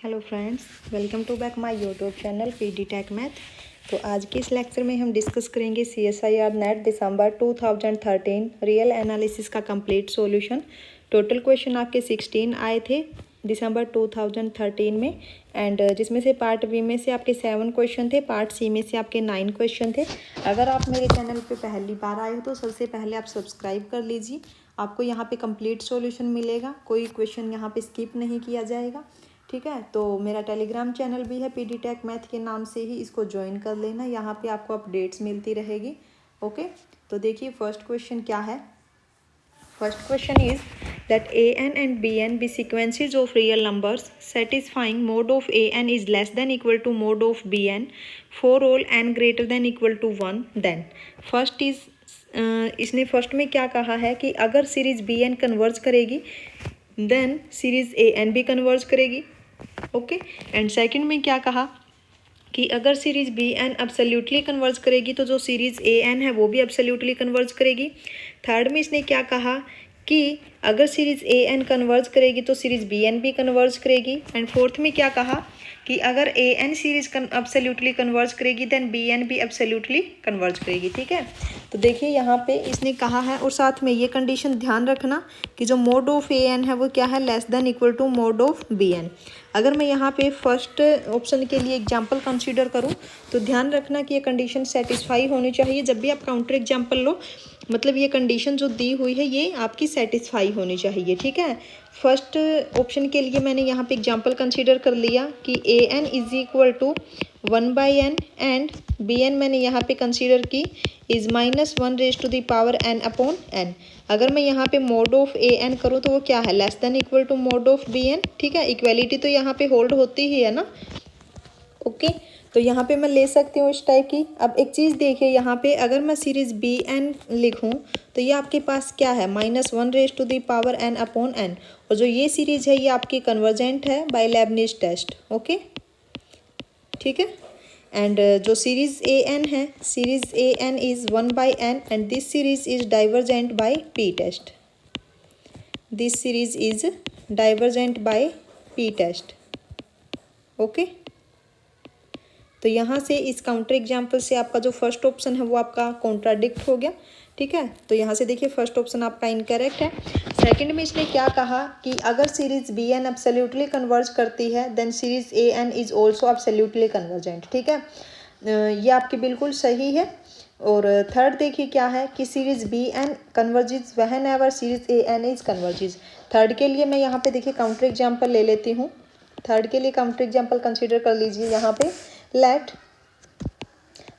Hello friends, welcome to back my YouTube channel PD tech math. तो आज के इस लेक्चर में हम डिस्कस करेंगे CSIR नेट दिसंबर 2013 रियल एनालिसिस का कंप्लीट सॉल्यूशन। टोटल क्वेश्चन आपके 16 आए थे दिसंबर 2013 में, एंड जिसमें से पार्ट बी में से आपके 7 क्वेश्चन थे, पार्ट सी में से आपके 9 क्वेश्चन थे। अगर आप मेरे चैनल पे पहली बार आए हो तो सबसे पहले आप सब्सक्राइब कर लीजिए। आपको यहाँ पे कंप्लीट सॉल्यूशन मिलेगा, कोई क्वेश्चन यहाँ पे स्किप नहीं किया जाएगा, ठीक है। तो मेरा टेलीग्राम चैनल भी है पीडी टेक मैथ के नाम से ही, इसको ज्वाइन कर लेना, यहाँ पे आपको अपडेट्स मिलती रहेगी। ओके, तो देखिए फर्स्ट क्वेश्चन क्या है। First question is that an and bn be sequences of real numbers satisfying mode of an is less than equal to mode of bn for all n greater than equal to 1 then first is इसने first में क्या कहा है कि अगर series bn converge करेगी then series an भी converge करेगी। ओके, एंड सेकंड में क्या कहा कि अगर सीरीज bn एब्सोल्युटली कन्वर्ज करेगी तो जो सीरीज an है वो भी एब्सोल्युटली कन्वर्ज करेगी। थर्ड में इसने क्या कहा कि अगर सीरीज an कन्वर्ज करेगी तो सीरीज bn भी कन्वर्ज करेगी। एंड फोर्थ में क्या कहा कि अगर an सीरीज एब्सोल्युटली कन्वर्ज करेगी देन bn भी एब्सोल्युटली कन्वर्ज करेगी, ठीक है। तो देखिए यहाँ पे इसने कहा है, और साथ में ये कंडीशन ध्यान रखना कि जो मोड ऑफ an है वो क्या है, less than equal to mod of bn। अगर मैं यहाँ पे फर्स्ट ऑप्शन के लिए एग्जांपल कंसीडर करूँ तो ध्यान रखना कि ये कंडीशन सेटिस्फाई होनी चाहिए। जब भी आप काउंटर एग्जांपल लो, मतलब ये कंडीशन जो दी हुई है ये आपकी सेटिस्फाई होनी चाहिए, ठीक है। फर्स्ट ऑप्शन के लिए मैंने यहाँ पे एग्जांपल कंसीडर कर लिया कि an is equal to 1/n and bn मैंने यहाँ पे कंसीडर की is -1 raise to the power n upon n। अगर मैं यहाँ पे मोड ऑफ an करूँ तो वो क्या है, less than equal to mod of bn, ठीक है। इक्वेलिटी तो यहाँ पे होल्ड होती ही है ना। ओके, तो यहाँ पे मैं ले सकती हूँ इस टाइप की। अब एक चीज़ देखिए यहाँ पे, अगर मैं सीरीज bn लिखूँ तो ये आपके पास क्या है, -1 raise to the power n upon n, और जो ये सीरीज है ये आपकी कन्वर्जेंट है बाय लेबनिज टेस्ट। ओके, ठीक है। एंड जो सीरीज an है, series an is 1/n and this series is divergent by p test. This series is divergent by p test. Okay, तो यहाँ से इस काउंटर एग्जाम्पल से आपका जो फर्स्ट ऑप्शन है वो आपका कॉन्ट्राडिक्ट हो गया, ठीक है। तो यहाँ से देखिए फर्स्ट ऑप्शन आपका इनकरेक्ट है। सेकंड में इसने क्या कहा कि अगर सीरीज bn एब्सोल्युटली कन्वर्ज करती है then series an is also absolutely convergent, ठीक है। ये आपकी बिल्कुल सही है। और थर्ड देखिए क्या है कि series bn converges whenever series an is converges. Third के लिए मैं यहाँ पे देखिए काउंटर एग्जाम्पल ले लेती हूँ। थर्ड के लिए काउंटर एग्जाम्पल कंसिडर कर लीजिए। यहाँ पे लेट,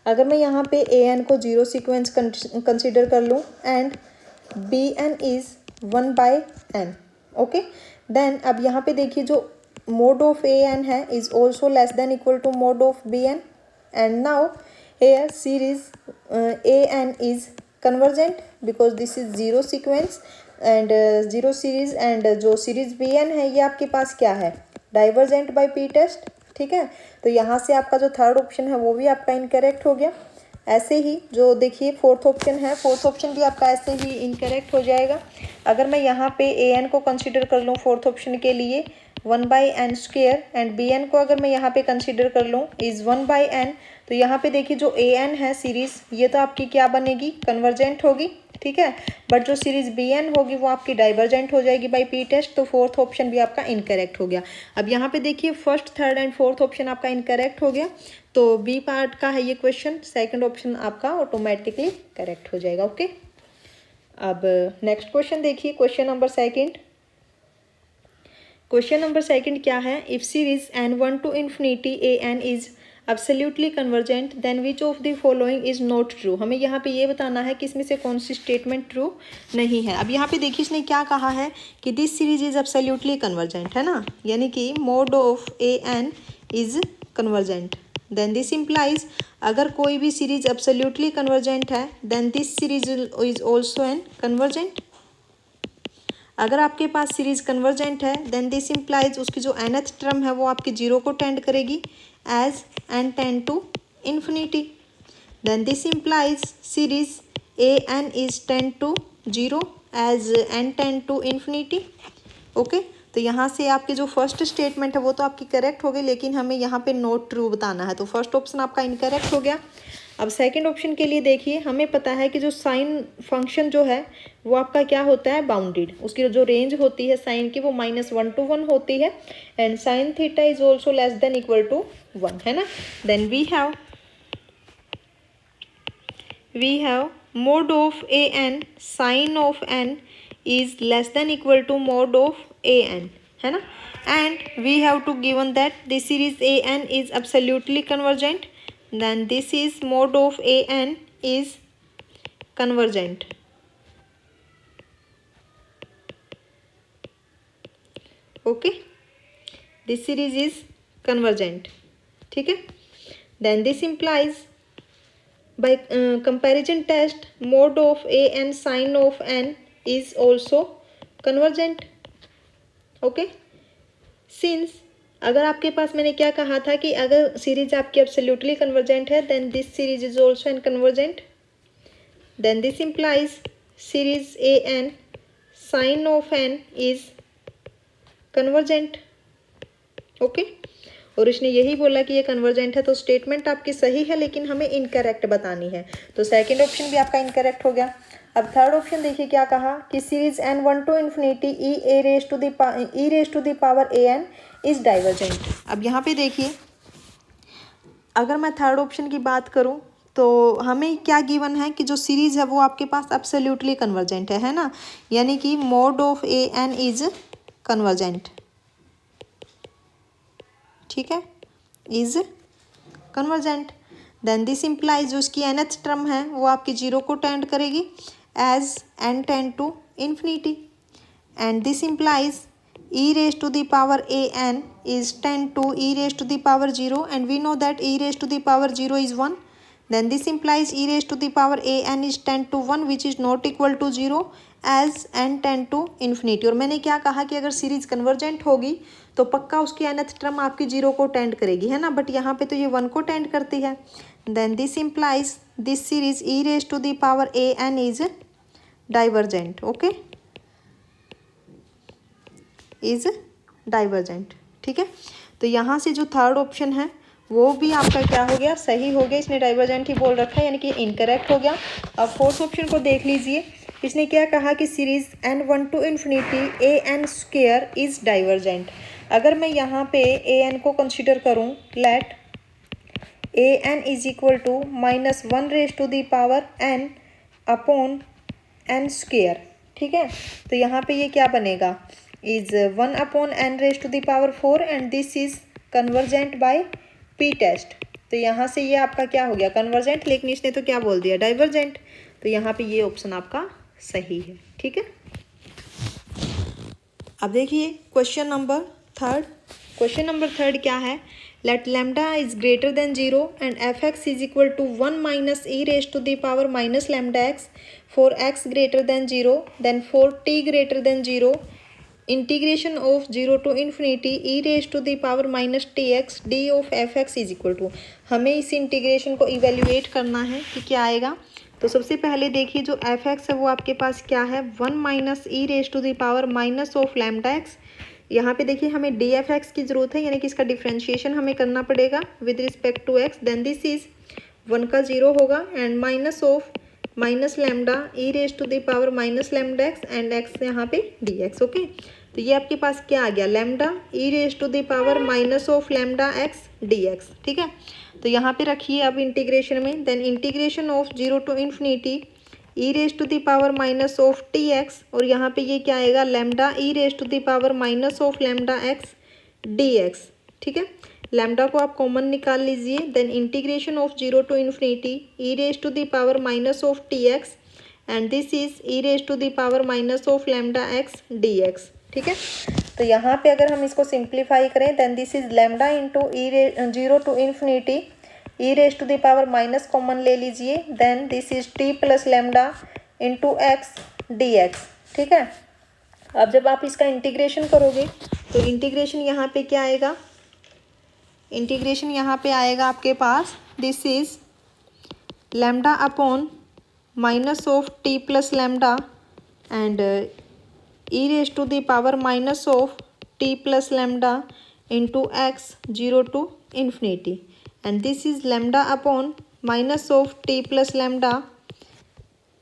अगर मैं यहाँ पे an को 0 सीक्वेंस कंसिडर कर लूँ and bn is 1/n, okay, then अब यहाँ पे देखिए जो मोड ऑफ an है is also less than equal to mod of bn, and now here series an is convergent because this is 0 sequence and 0 series, and जो series bn है ये आपके पास क्या है, डाइवर्जेंट बाय p टेस्ट, ठीक है। तो यहाँ से आपका जो थर्ड ऑप्शन है वो भी आपका इनकरेक्ट हो गया। ऐसे ही जो देखिए फोर्थ ऑप्शन है, फोर्थ ऑप्शन भी आपका ऐसे ही इनकरेक्ट हो जाएगा। अगर मैं यहाँ पे an को कंसीडर कर लूँ फोर्थ ऑप्शन के लिए 1/n² एंड bn को अगर मैं यहाँ पे कंसीडर कर लूँ इज 1/n, तो यहाँ पे देखिए जो an है सीरीज ये तो आपकी क्या बनेगी, कन्वर्जेंट होगी, ठीक है। बट जो सीरीज bn होगी वो आपकी डाइवर्जेंट हो जाएगी बाय p टेस्ट। तो फोर्थ ऑप्शन भी आपका इनकरेक्ट हो गया। अब यहाँ पे देखिए first third and fourth option आपका इनकरेक्ट हो गया, तो बी पार्ट का है ये क्वेश्चन, सेकंड ऑप्शन आपका ऑटोमेटिकली करेक्ट हो जाएगा। ओके, अब नेक्स्ट क्वेश्चन देखिए, question number second. Question number second क्या है, if series n1 to infinity an is absolutely convergent then which of the following is not true. हमें यहाँ पे ये बताना है कि इसमें से कौन सी स्टेटमेंट ट्रू नहीं है। अब यहाँ पे देखिए इसने क्या कहा है कि this series is absolutely convergent, है ना, यानी कि mod of an is convergent, then this implies अगर कोई भी सीरीज एब्सोल्युटली कन्वर्जेंट है then this series is also an convergent. अगर आपके पास सीरीज कन्वर्जेंट है देन दिस इम्प्लाइज उसकी जो nth टर्म है वो आपकी 0 को टेंड करेगी as n tend to infinity. Then this implies series an is tend to 0 as n tend to infinity. Okay, तो यहाँ से आपके जो फर्स्ट स्टेटमेंट है वो तो आपकी करेक्ट हो गई, लेकिन हमें यहाँ पे नॉट ट्रू बताना है, तो फर्स्ट ऑप्शन आपका इनकरेक्ट हो गया। अब सेकंड ऑप्शन के लिए देखिए, हमें पता है कि जो साइन फंक्शन जो है वो आपका क्या होता है, बाउंडेड, उसकी जो रेंज होती है साइन की वो -1 to 1 होती है, and sine theta is also less than equal to 1, है ना। Then we have mod of an sin of n is less than equal to mod of an, है ना, and we have to given that this series an is absolutely convergent, then this is mod of an is convergent, okay, this series is convergent, ठीक है। then this implies by comparison test mod of an sin of n is also convergent, okay, since अगर आपके पास मैंने क्या कहा था कि अगर सीरीज आपकी एब्सोल्युटली कन्वर्जेंट है then this series is also an convergent, then this implies series A N sine of N is convergent, okay. और उसने यही बोला कि ये कन्वर्जेंट है, तो स्टेटमेंट आपकी सही है लेकिन हमें इनकरेक्ट बतानी है, तो सेकंड ऑप्शन भी आपका इनकरेक्ट हो गया। अब थर्ड ऑप्शन देखिए क्या कहा कि series n1 to infinity e raise to the power an is divergent. अब यहाँ पे देखिए, अगर मैं थर्ड ऑप्शन की बात करूँ तो हमें क्या गिवन है कि जो सीरीज है वो आपके पास एब्सोल्युटली कन्वर्जेंट है ना, यानी कि mod of an is convergent, ठीक है, is convergent. Then this implies जो उसकी nth टर्म है वो आपकी 0 को टेंड करेगी as n tend to infinity, and this implies e raise to the power an is 10 to e raised to the power 0, and we know that e raised to the power 0 is 1. Then this implies e raised to the power an is 10 to 1 which is not equal to 0 as n tend to infinity। और मैंने क्या कहा कि अगर series convergent होगी तो पक्का उसकी nth टर्म आपकी 0 को टेंड करेगी, है ना, बट यहाँ पे तो ये 1 को टेंड करती है। Then this implies this series e raised to the power an is divergent, okay, is divergent, ठीक है। तो यहाँ से जो थर्ड ऑप्शन है वो भी आपका क्या हो गया, सही हो गया, इसने डाइवर्जेंट ही बोल रखा है, यानी कि इनकरेक्ट हो गया। अब फोर्थ ऑप्शन को देख लीजिए, इसने क्या कहा कि series n1 to infinity an square is divergent. अगर मैं यहाँ पे an को कंसिडर करूँ, let an is equal to -1 raise to the power n upon n square, ठीक है। तो यहाँ पे ये क्या बनेगा, is 1 upon n raised to the power 4 and this is convergent by p test। तो यहाँ से ये आपका क्या हो गया, कन्वर्जेंट, लेकिन इसने तो क्या बोल दिया, डाइवर्जेंट, तो यहाँ पे ये ऑप्शन आपका सही है, ठीक है। अब देखिए क्वेश्चन नंबर थर्ड क्या है, let lambda is greater than 0 and F x is equal to 1 minus E raise to the power minus lambda X for X greater than 0, then for T greater than 0 integration of 0 to infinity e raise to the power minus T X D of F x is equal to. हमें इस integration को evaluate करना है कि क्या आएगा। तो सबसे पहले देखिए जो एफ एक्स है वो आपके पास क्या है, 1 minus E raise to the power minus of lambda X. यहाँ पे देखिए हमें डी एफ एक्स की जरूरत है, यानी कि इसका डिफ्रेंशिएशन हमें करना पड़ेगा with respect to X, then this is 1 का 0 होगा and minus of minus lambda E raise to the power minus lambda X and X यहाँ पे डी एक्स, ओके। तो ये आपके पास क्या आ गया, lambda E raise to the power minus of lambda X D X, ठीक है। तो यहाँ पे रखिए अब इंटीग्रेशन में, then integration of 0 to infinity E raise to the power minus of T X, और यहाँ पे ये क्या आएगा, lambda E raise to the power minus of lambda X D X, ठीक है। लैम्डा को आप कॉमन निकाल लीजिए, then integration of 0 to infinity E raise to the power minus of T X and this is E raise to the power minus of lambda X D X, ठीक है। तो यहाँ पे अगर हम इसको सिंप्लीफाई करें, then this is lambda into E 0 to infinity E raise to the power minus common ले लीजिए, then this is T plus lambda into X D X, ठीक है। अब जब आप इसका इंटीग्रेशन करोगे तो इंटीग्रेशन यहाँ पे क्या आएगा, इंटीग्रेशन यहाँ पे आएगा आपके पास, this is lambda upon minus of T plus lambda and E raise to the power minus of t plus lambda into x 0 to infinity, and this is lambda upon minus of t plus lambda,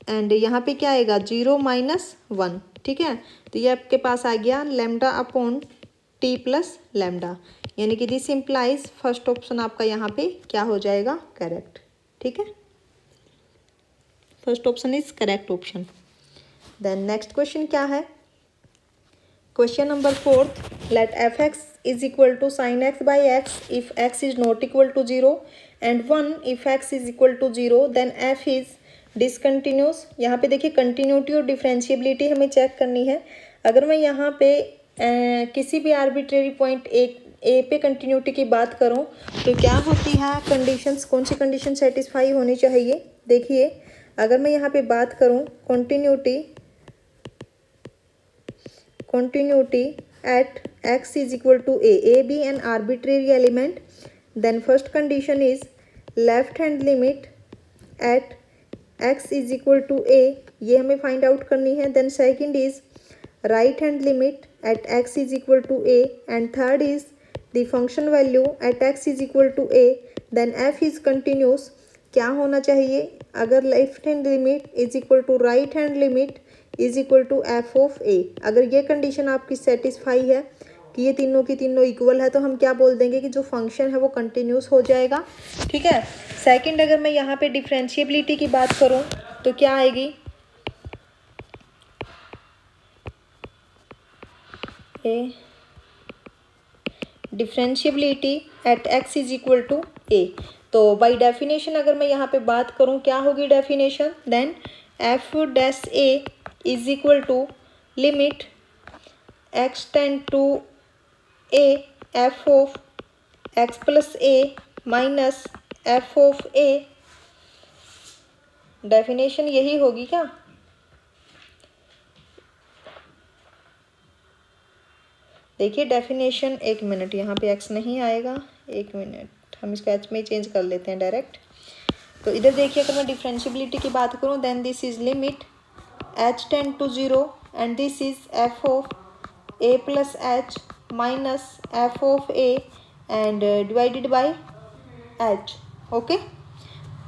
and यहाँ पे क्या आएगा 0 minus 1। ठीक है, तो ये आपके पास आ गया lambda upon T plus lambda, यानी कि दिस इम्प्लाइज फर्स्ट ऑप्शन आपका यहाँ पे क्या हो जाएगा, करेक्ट। ठीक है, first option is correct option. Then next question क्या है, question number 4, let f x is equal to sine x by x if x is not equal to 0 and 1 if x is equal to 0, then f is discontinuous. यहाँ पे देखिए continuity और differentiability हमें check करनी है। अगर मैं यहाँ पे किसी भी आर्बिट्रेरी पॉइंट ए पे कंटिन्यूटी की बात करूँ तो क्या होती है कंडीशंस, कौन सी कंडीशन सेटिस्फाई होनी चाहिए। देखिए अगर मैं यहाँ पे बात करूँ continuity at x is equal to a be an arbitrary element, then first condition is left hand limit at x is equal to a, ये हमें फाइंड आउट करनी है। Then second is right hand limit at x is equal to a, and third is the function value at x is equal to a, then f is continuous. क्या होना चाहिए, अगर left hand limit is equal to right hand limit is equal to F of A, अगर ये condition आपकी satisfy है कि ये तीनों की तीनों इक्वल है तो हम क्या बोल देंगे कि जो फंक्शन है वो कंटिन्यूस हो जाएगा। ठीक है, सेकंड अगर मैं यहाँ पे डिफरेंशिएबिलिटी की बात करूँ तो क्या आएगी, A differentiability at x is equal to A, तो बाय डेफिनेशन अगर मैं यहाँ पे बात करूँ क्या होगी definition, then f dash a is equal to limit x tend to a f of x plus a minus f of a, definition यही होगी क्या। देखिए डेफिनेशन, एक मिनट यहाँ पे एक्स नहीं आएगा, एक मिनट हम इसको एच में ही चेंज कर लेते हैं डायरेक्ट। तो इधर देखिए अगर मैं डिफरेंशिएबिलिटी की बात करूँ then this is limit h tend to 0 and this is f of a plus h minus f of a and divided by h. Okay,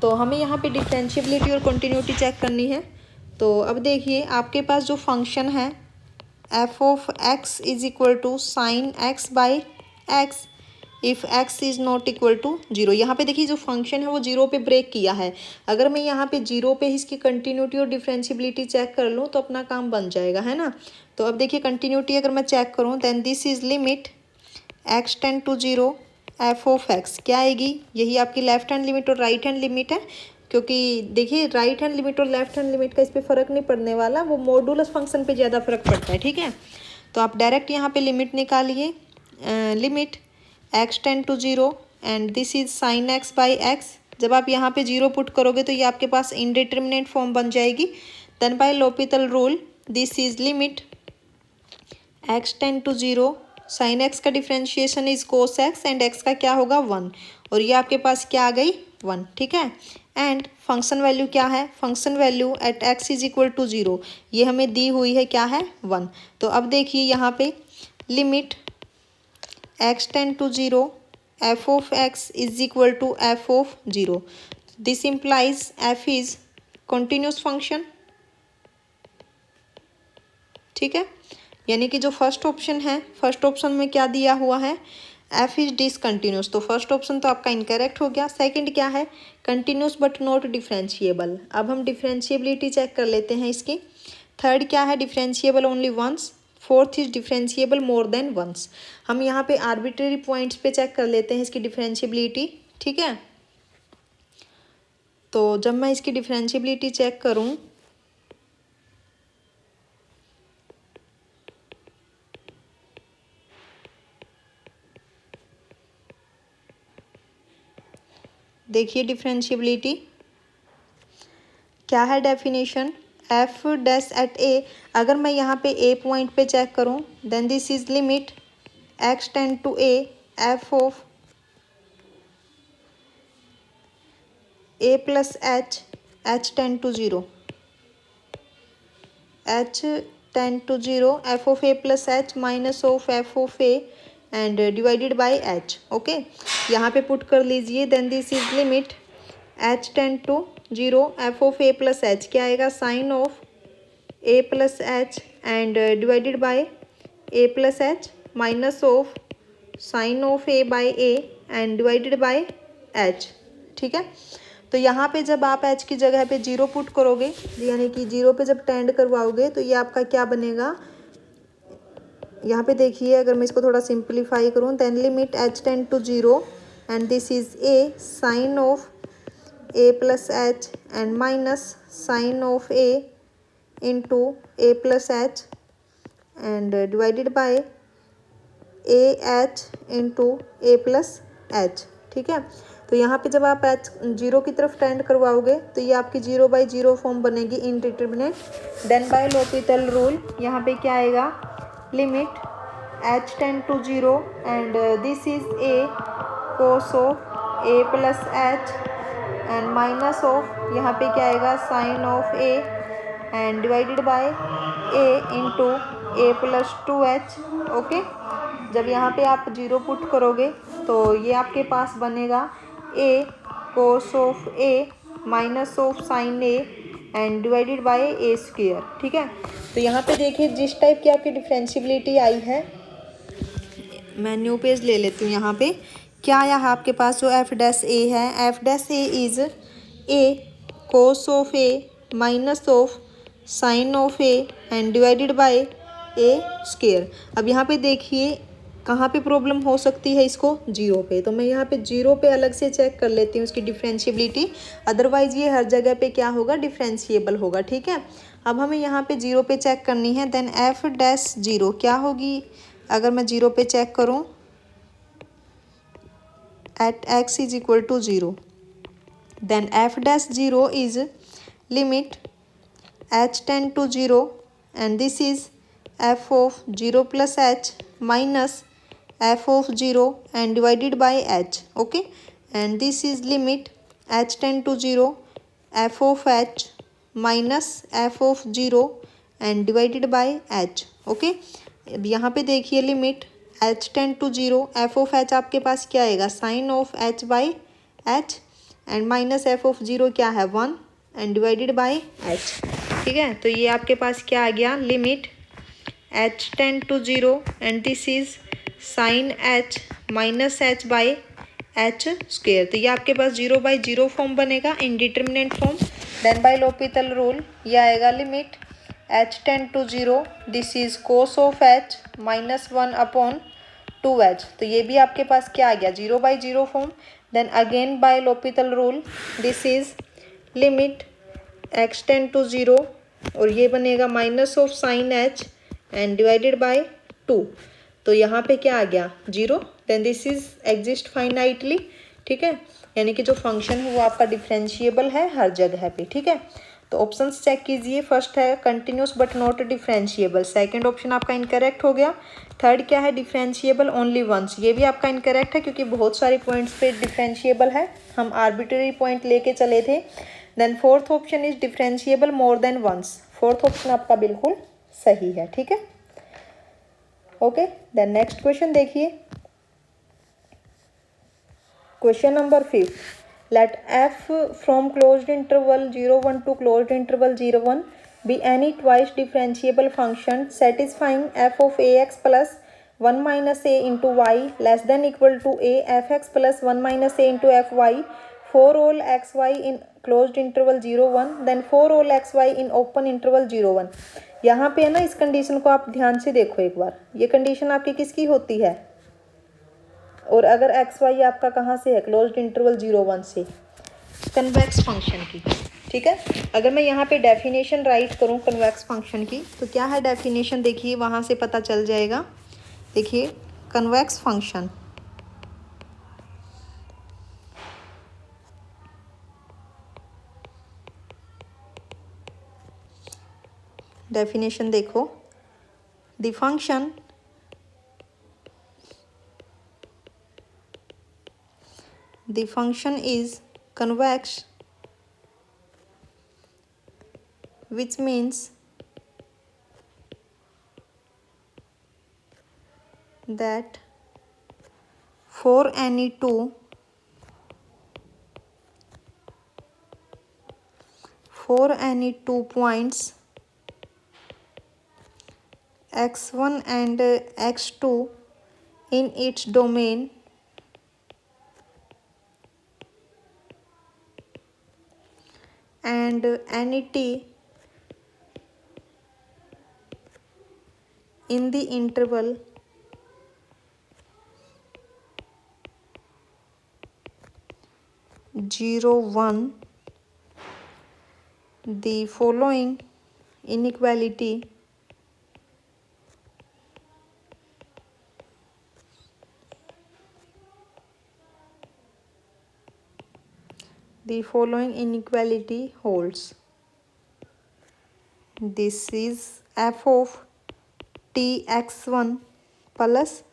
तो हमें यहाँ पे डिफरेंशिएबिलिटी और कंटिन्यूटी चेक करनी है। तो अब देखिए आपके पास जो फंक्शन है f of x is equal to sine x by x if x is not equal to 0, यहाँ पे देखिए जो फंक्शन है वो 0 पे ब्रेक किया है। अगर मैं यहाँ पे 0 पे इसकी कंटिन्यूटी और डिफरेंशिएबिलिटी चेक कर लूँ तो अपना काम बन जाएगा, है ना। तो अब देखिए कंटिन्यूटी अगर मैं चेक करूँ then this is limit x tend to 0 f of x, क्या आएगी, यही आपकी लेफ्ट हैंड लिमिट और राइट हैंड लिमिट है, क्योंकि देखिए राइट हैंड लिमिट और लेफ्ट हैंड लिमिट का इस पर फ़र्क नहीं पड़ने वाला, वो मॉडुलस फंक्शन पे ज़्यादा फर्क पड़ता है। ठीक है, तो आप डायरेक्ट यहाँ पे लिमिट निकालिए, limit x tend to 0 and this is sine x by x. जब आप यहाँ पे 0 पुट करोगे तो ये आपके पास इनडिटर्मिनेट फॉर्म बन जाएगी। Then by L'Hopital rule this is limit x tend to 0, sine x का differentiation is cos x and x का क्या होगा 1, और ये आपके पास क्या आ गई 1। ठीक है, एंड फंक्शन वैल्यू क्या है, function value at x is equal to 0, ये हमें दी हुई है क्या है 1। तो अब देखिए यहाँ पे limit x tend to 0 f of x is equal to F of 0, this implies f is continuous function. ठीक है, यानी कि जो फर्स्ट ऑप्शन है, फर्स्ट ऑप्शन में क्या दिया हुआ है एफ इज डिसकंटिन्यूस, तो फर्स्ट ऑप्शन तो आपका इनकरेक्ट हो गया। सेकंड क्या है, कंटिन्यूस बट नॉट डिफरेंशिएबल, अब हम डिफरेंशिएबिलिटी चेक कर लेते हैं इसकी। थर्ड क्या है, differentiable only once. Fourth is differentiable more than once. हम यहाँ पे आर्बिट्रेरी पॉइंट्स पे चेक कर लेते हैं इसकी डिफरेंशिएबिलिटी। ठीक है, तो जब मैं इसकी डिफरेंशिएबिलिटी चेक करूँ देखिए डिफरेंशिएबिलिटी क्या है, definition f dash at a, अगर मैं यहाँ पे ए पॉइंट पे चेक करूँ then this is limit x tend to a f of a plus h tend to 0, h tend to zero f of a plus h minus of f of a and divided by h. Okay, यहाँ पे put कर लीजिए। Then this is limit h tend to zero f of a plus H, क्या आएगा sine of a plus h and divided by a plus h minus of sine of a by a and divided by h. ठीक है, तो यहाँ पे जब आप H की जगह पे जीरो पुट करोगे, यानी कि जीरो पे जब टेंड करवाओगे, तो ये आपका क्या बनेगा, यहाँ पे देखिए अगर मैं इसको थोड़ा सिंप्लीफाई करूँ, then limit h tend to zero and this is a sine of a plus h and minus sine of a into a plus h and divided by a h into a plus h. ठीक है, तो यहाँ पे जब आप H zero की तरफ tend करवाओगे तो ये आपकी जीरो बाई जीरो फॉर्म बनेगी indeterminate. Then by L'Hopital rule यहाँ पे क्या आएगा, limit h tend to zero and this is a cos of a plus h and minus of यहाँ पे क्या आएगा sine of a and divided by a into a plus two h. Okay, जब यहाँ पे आप जीरो पुट करोगे तो ये आपके पास बनेगा a cos of a minus of sine a and divided by a square. ठीक है, तो यहाँ पे देखिए जिस टाइप की आपकी डिफ्रेंशियबिलिटी आई है, मैं न्यू पेज ले लेती हूँ। यहाँ पे क्या आया है आपके पास, जो एफ डैश ए है, F dash a is a cos of a minus of sine of a and divided by a square. अब यहाँ पे देखिए कहाँ पे प्रॉब्लम हो सकती है इसको, जीरो पे, तो मैं यहाँ पे जीरो पे अलग से चेक कर लेती हूँ इसकी डिफ्रेंशियबिलिटी, अदरवाइज ये हर जगह पे क्या होगा, डिफ्रेंशिएबल होगा। ठीक है, अब हमें यहाँ पे जीरो पे चेक करनी है। देन एफ डैश जीरो क्या होगी, अगर मैं जीरो पे चेक करूँ at x is equal to zero, then f dash zero is limit h tend to zero and this is f of zero plus h minus f of 0 and divided by h. Okay, and this is limit h tend to 0 f of h minus f of 0 and divided by h. Okay, अब यहाँ पे देखिए limit h tend to 0 f of h आपके पास क्या आएगा, sine of h by h and minus f of 0 क्या है 1 एंड डिवाइडेड बाई h। ठीक है, तो ये आपके पास क्या आ गया, limit h tend to 0 and this is sine h minus h by h square. तो ये आपके पास जीरो बाई जीरो फॉर्म बनेगा, indeterminate form. Then by L'Hopital rule ये आएगा limit h tend to zero, this is cos of h minus one upon two h. तो ये भी आपके पास क्या आ गया, zero by zero form. Then again by L'Hopital rule this is limit x tend to zero और ये बनेगा minus of sine h and divided by two. तो यहाँ पे क्या आ गया, zero. Then this is exist finitely. ठीक है, यानी कि जो फंक्शन है वो आपका डिफरेंशिएबल है हर जगह पे। ठीक है, तो ऑप्शंस चेक कीजिए। फर्स्ट है continuous but not differentiable, second option आपका इनकरेक्ट हो गया। थर्ड क्या है, डिफरेंशिएबल ओनली वंस, ये भी आपका इनकरेक्ट है क्योंकि बहुत सारे पॉइंट्स पे डिफरेंशिएबल है, हम आर्बिट्ररी पॉइंट लेके चले थे। Then fourth option is differentiable more than once, fourth option आपका बिल्कुल सही है। ठीक है, ओके। देन नेक्स्ट क्वेश्चन देखिए, question number 5, let f from closed interval 0 1 to closed interval 0 1 be any twice differentiable function satisfying f of a x plus 1 minus a into y less than equal to a f x plus 1 minus a into f Y for all x y in closed interval 0 1 then for all x y in open interval 0 1। यहाँ पे है ना, इस condition को आप ध्यान से देखो एक बार, ये कंडीशन आपकी किसकी होती है, और अगर एक्स वाई आपका कहाँ से है, क्लोज्ड इंटरवल 0 1 से, कन्वेक्स फंक्शन की। ठीक है, अगर मैं यहाँ पे डेफिनेशन राइट करूँ कन्वेक्स फंक्शन की, तो क्या है डेफिनेशन, देखिए वहाँ से पता चल जाएगा। देखिए कन्वेक्स फंक्शन, डेफिनेशन देखो, the function is convex, which means that for any two points x1 and x2 in its domain and any t in the interval 0, 1, the following inequality holds. This is f of t x1 plus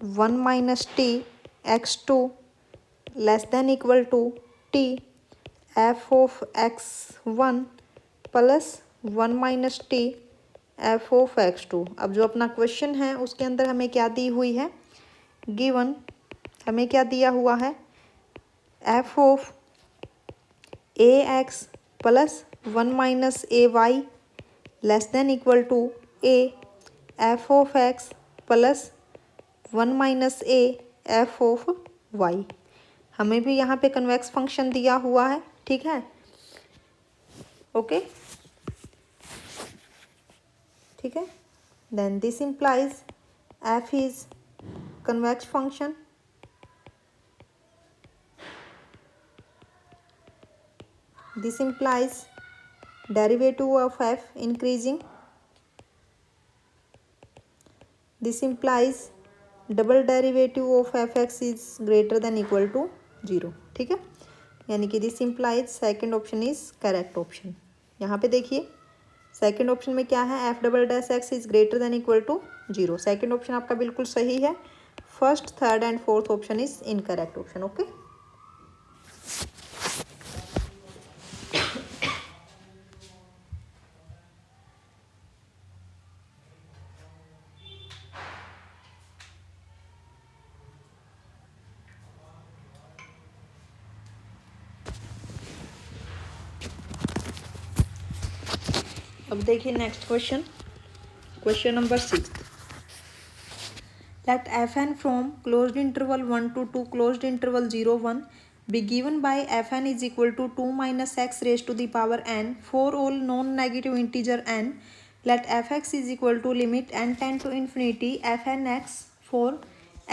1 minus t x2 less than equal to t f of x1 plus 1 minus T F of x2। अब जो अपना question है उसके अंदर हमें क्या दी हुई है, गिवन हमें क्या दिया हुआ है, f of a x plus 1 minus a y less than equal to a f of x plus 1 minus a f of y. हमें भी यहाँ पे कन्वेक्स फंक्शन दिया हुआ है, ठीक है, ओके, ठीक है। Then this implies f is convex function, this implies derivative of f increasing, this implies double derivative of F x is greater than equal to 0, ठीक है, यानी कि this implies second option is correct option. यहाँ पे देखिए second option में क्या है, f double dash x is greater than equal to 0। Second option आपका बिल्कुल सही है, first third and fourth option is incorrect option, okay. अब देखिए next question, question number 6। Let f n from closed interval 1 to 2 closed interval 0, 1 be given by fn is equal to 2 minus x raised to the power n for all non-negative integer n. Let fx is equal to limit n tend to infinity fn x for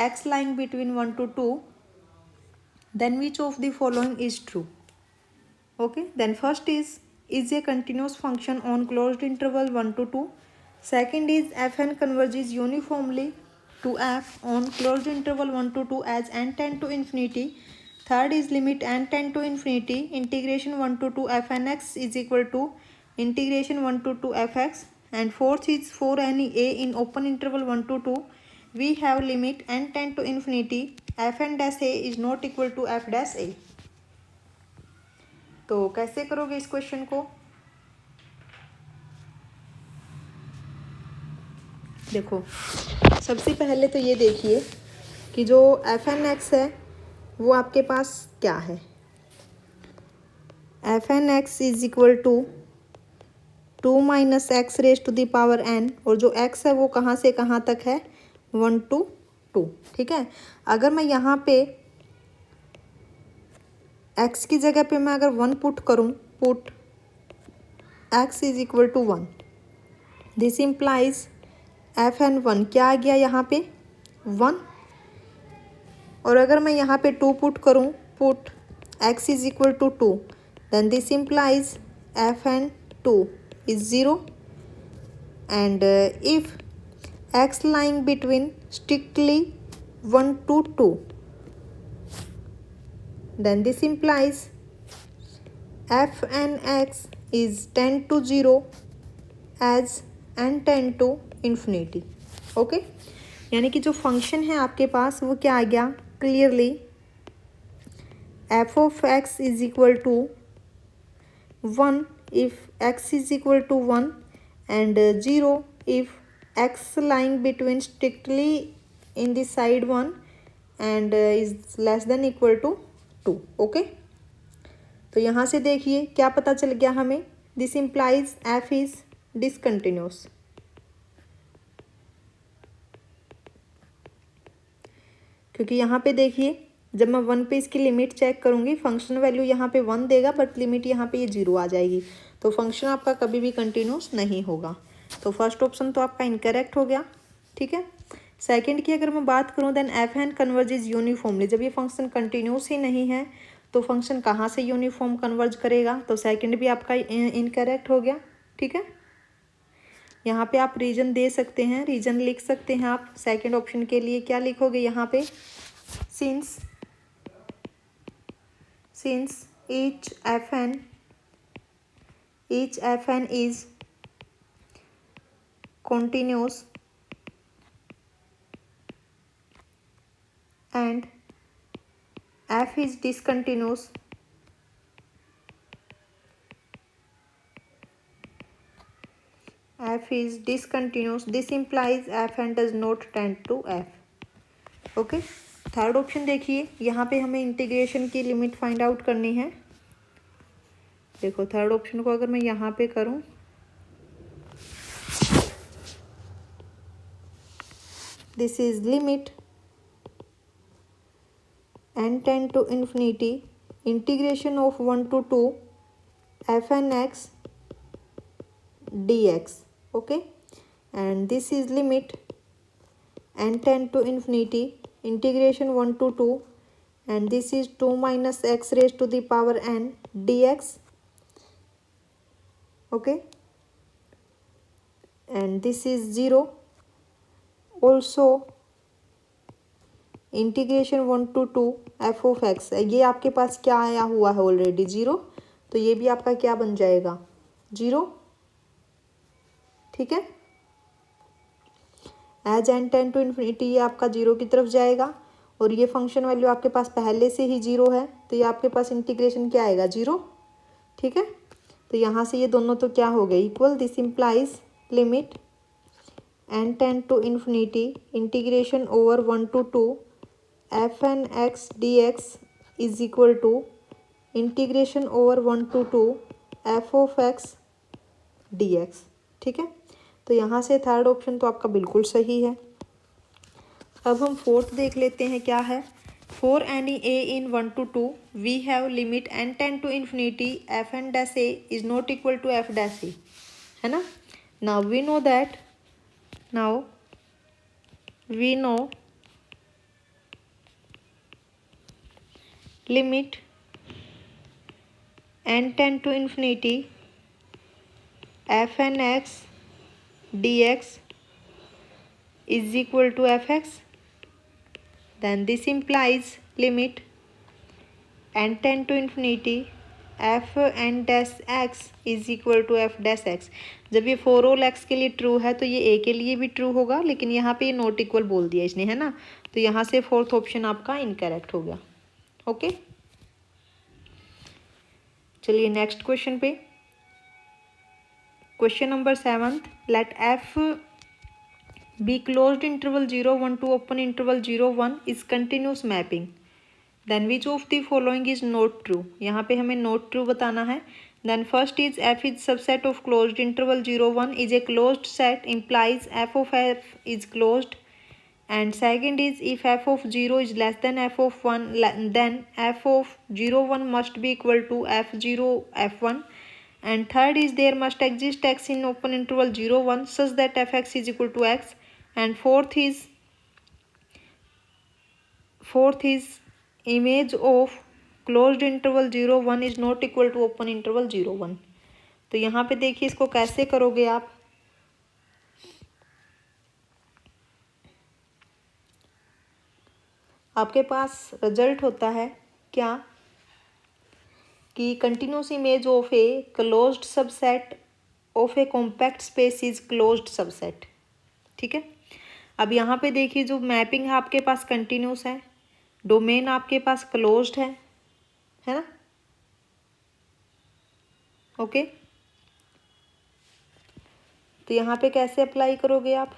x lying between 1 to 2. Then which of the following is true? Okay, then first is a continuous function on closed interval 1 to 2. Second is fn converges uniformly to f on closed interval 1 to 2 as n tend to infinity. Third is limit n tend to infinity integration 1 to 2 fn x is equal to integration 1 to 2 fx. And fourth is for any a in open interval 1 to 2 we have limit n tend to infinity fn dash a is not equal to f dash a. तो कैसे करोगे इस question को, देखो सबसे पहले तो ये देखिए कि जो एफ एन एक्स है वो आपके पास क्या है, f n x is equal to 2 minus x raise to the power n, और जो एक्स है वो कहाँ से कहाँ तक है, 1 to 2, ठीक है। अगर मैं यहाँ पे x की जगह पे मैं अगर 1 पुट करूँ, put x is equal to 1, this implies f n 1 क्या आ गया यहाँ पे 1, और अगर मैं यहाँ पे 2 पुट करूँ, put x is equal to 2, then this implies f n 2 is 0 and if x lying between strictly 1 to 2, then this implies f n x is 10 to 0 as n 10 to infinity, okay. यानी कि जो function है आपके पास वो क्या आ गया, clearly f of x is equal to 1 if x is equal to 1 and 0 if x lying between strictly in the side 1 and is less than equal to 2. Okay, तो यहाँ से देखिए क्या पता चल गया हमें, this implies f is discontinuous. क्योंकि यहाँ पे देखिए जब मैं 1 पे इसकी लिमिट चेक करूँगी, फंक्शन वैल्यू यहाँ पे 1 देगा बट लिमिट यहाँ पे ये 0 आ जाएगी, तो फंक्शन आपका कभी भी कंटिन्यूस नहीं होगा। तो फर्स्ट ऑप्शन तो आपका इनकरेक्ट हो गया। ठीक है, सेकंड की अगर मैं बात करूँ, then f n converges uniformly. जब ये फंक्शन कंटिन्यूस ही नहीं है तो फंक्शन कहाँ से यूनिफॉर्म कन्वर्ज करेगा, तो सेकंड भी आपका इनकरेक्ट हो गया। ठीक है, यहाँ पे आप रीजन दे सकते हैं, रीजन लिख सकते हैं आप सेकंड ऑप्शन के लिए। क्या लिखोगे यहाँ पे, since each fn is continuous and f is discontinuous, this implies fn does not tend to f। Okay, third option देखिए, यहाँ पे हमें इंटीग्रेशन की लिमिट फाइंड आउट करनी है। देखो थर्ड ऑप्शन को अगर मैं यहाँ पे करूँ, this is limit n tend to infinity integration of 1 to 2 fnx dx। Okay, and this is limit n tend to infinity integration 1 to 2 and this is 2 minus x raised to the power n dx। okay, and this is 0। also integration 1 to 2 f of x, ये आपके पास क्या आया हुआ है already 0, तो ये भी आपका क्या बन जाएगा 0। ठीक है, as n tend to infinity ये आपका 0 की तरफ जाएगा और ये फंक्शन वैल्यू आपके पास पहले से ही 0 है, तो ये आपके पास इंटीग्रेशन क्या आएगा 0। ठीक है, तो यहाँ से ये दोनों तो क्या हो गए equal. This implies limit n tend to infinity integration over 1 to 2 fnx dx is equal to integration over 1 to 2 f of x dx। ठीक है, तो यहाँ से थर्ड ऑप्शन तो आपका बिल्कुल सही है। अब हम फोर्थ देख लेते हैं क्या है। For any a in 1 to 2 we have limit n tend to infinity f n dash a is not equal to f dash a, है ना। Now we know that, limit n tend to infinity f n x dx is equal to fx, then this implies limit n tend to infinity f n dash x is equal to f dash x। जब ये for all x के लिए true है तो ये a के लिए भी ट्रू होगा, लेकिन यहाँ पे ये नॉट इक्वल बोल दिया इसने, है ना, तो यहाँ से फोर्थ ऑप्शन आपका इनकरेक्ट हो गया। ओके, चलिए नेक्स्ट क्वेश्चन पे। Question number 7, let f be closed interval 0 1 to open interval 0 1 is continuous mapping, then which of the following is not true। यहाँ पे हमें not true बताना है। then first is f is subset of closed interval 0 1 is a closed set implies f of f is closed, and second is if f of 0 is less than f of 1 then f of 0 1 must be equal to f0 f1, and third is there must exist x in open interval 0 1 such that fx is equal to x, and fourth is image of closed interval 0 1 is not equal to open interval 0 1। तो यहाँ पे देखिए इसको कैसे करोगे आप। आपके पास result होता है क्या कि continuous image of a closed subset of A compact space is closed subset. ठीक है, अब यहाँ पे देखिए जो मैपिंग है आपके पास कंटिन्यूस है, डोमेन आपके पास क्लोज्ड है ना। ओके, तो यहाँ पे कैसे अप्लाई करोगे आप,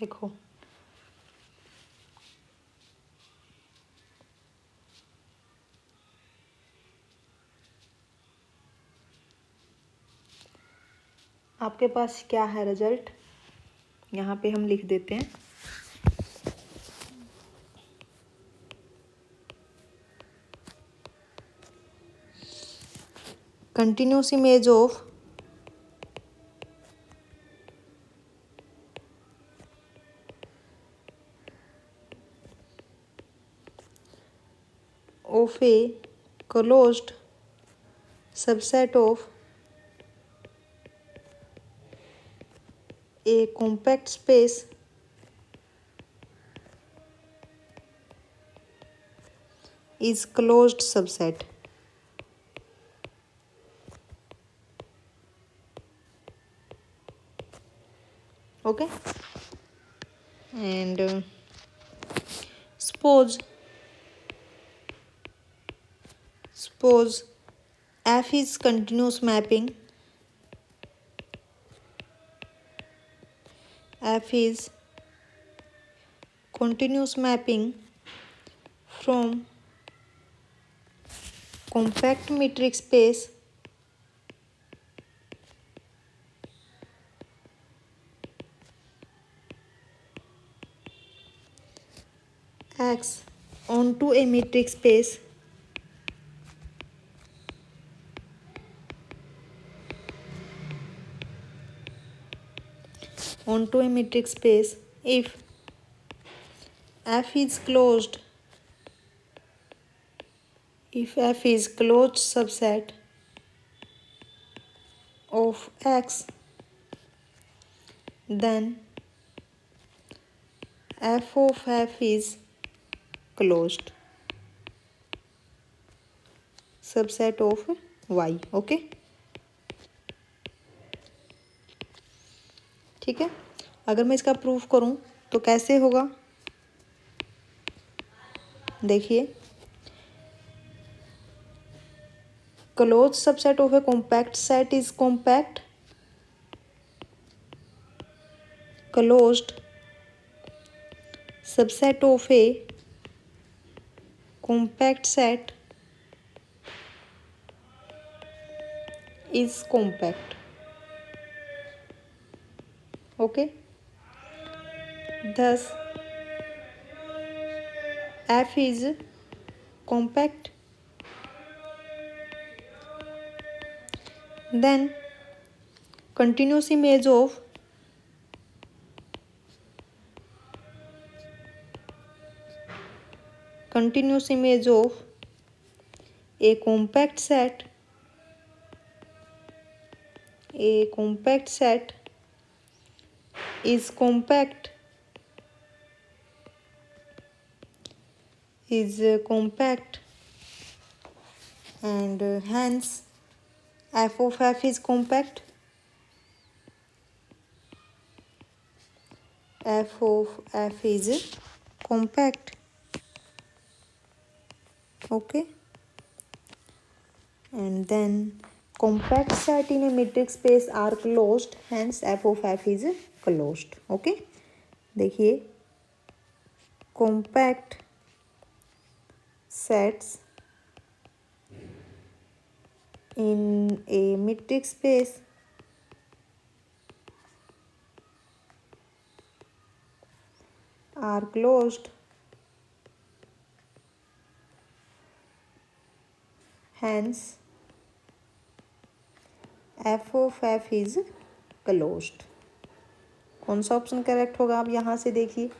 देखो आपके पास क्या है रिजल्ट, यहाँ पे हम लिख देते हैं। Continuous image of a closed subset of a compact space is closed subset. Okay, and suppose F is continuous mapping. F is continuous mapping from compact metric space X onto a metric space if F is closed subset of X, then F of F is closed subset of Y. Okay, ठीक है। अगर मैं इसका proof करूं तो कैसे होगा, देखिए, close subset of A compact set is compact, closed subset of A compact set is compact. Okay, thus F is compact. Then continuous image of a compact set is compact and hence F of F is compact. F of F is compact. Okay, and then compact set in a metric space are closed, hence F of F is closed. Okay, देखिए, compact sets in a metric space are closed, hence F of F is closed. कौन सा option correct होगा, आप यहाँ से देखिए।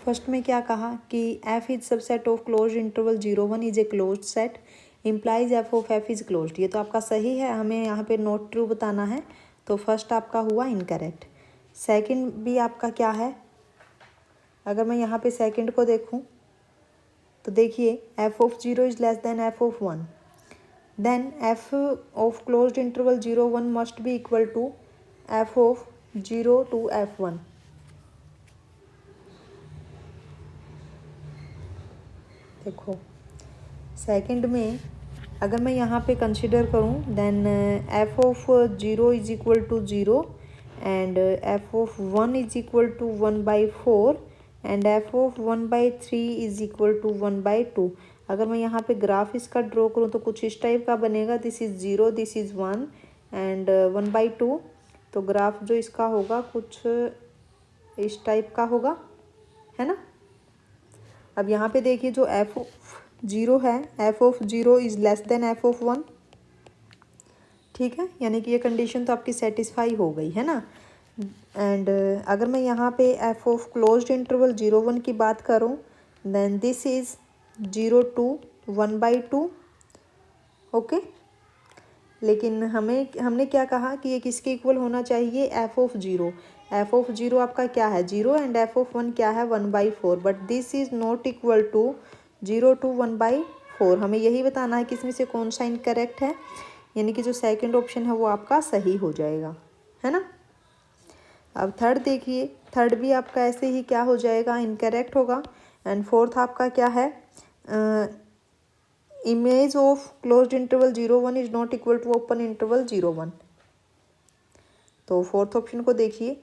First में क्या कहा कि F is subset of close interval 0 1 is a close set, implies F of F is closed. ये तो आपका सही है, हमें यहाँ पे नॉट ट्रू बताना है, तो फर्स्ट आपका हुआ इनकरेक्ट। सेकंड भी आपका क्या है, अगर मैं यहाँ पे सेकंड को देखूँ तो देखिए, F of 0 is less than F of 1, then F of closed interval 0 1 must be equal to F of 0 to F1। देखो सेकंड में अगर मैं यहाँ पे कंसिडर करूँ then f of 0 is equal to 0 and f of 1 is equal to 1/4 and f of 1/3 is equal to 1/2। अगर मैं यहाँ पे ग्राफ इसका ड्रॉ करूँ तो कुछ इस टाइप का बनेगा, this is 0, this is 1 and 1/2। तो ग्राफ जो इसका होगा कुछ इस टाइप का होगा, है ना। अब यहाँ पे देखिए जो एफ ऑफ 0 है, f of 0 is less then f of 1, ठीक है, यानी कि ये कंडीशन तो आपकी सेटिस्फाई हो गई है ना। एंड अगर मैं यहाँ पे एफ ऑफ क्लोज्ड इंटरवल 0 1 की बात करूँ then this is 0 to 1/2, okay. लेकिन हमने क्या कहा कि ये किसके इक्वल होना चाहिए, एफ ऑफ 0। एफ ऑफ 0 आपका क्या है 0 एंड एफ ऑफ 1 क्या है 1/4, but this is not equal to 0 to 1/4। हमें यही बताना है कि इसमें से कौन सा इनकरेक्ट है, यानी कि जो सेकंड ऑप्शन है वो आपका सही हो जाएगा, है ना। अब थर्ड देखिए, थर्ड भी आपका ऐसे ही क्या हो जाएगा, इनकरेक्ट होगा। एंड फोर्थ आपका क्या है, image of closed interval 0 1 is not equal to open interval 0 1। तो फोर्थ ऑप्शन को देखिए,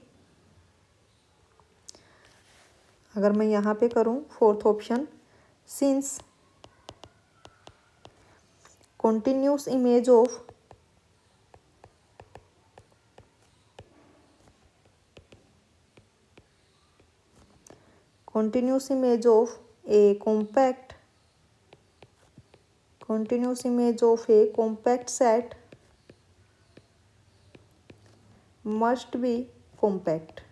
अगर मैं यहाँ पे करूँ fourth option, since continuous image of continuous image of a compact continuous image of a compact set must be compact,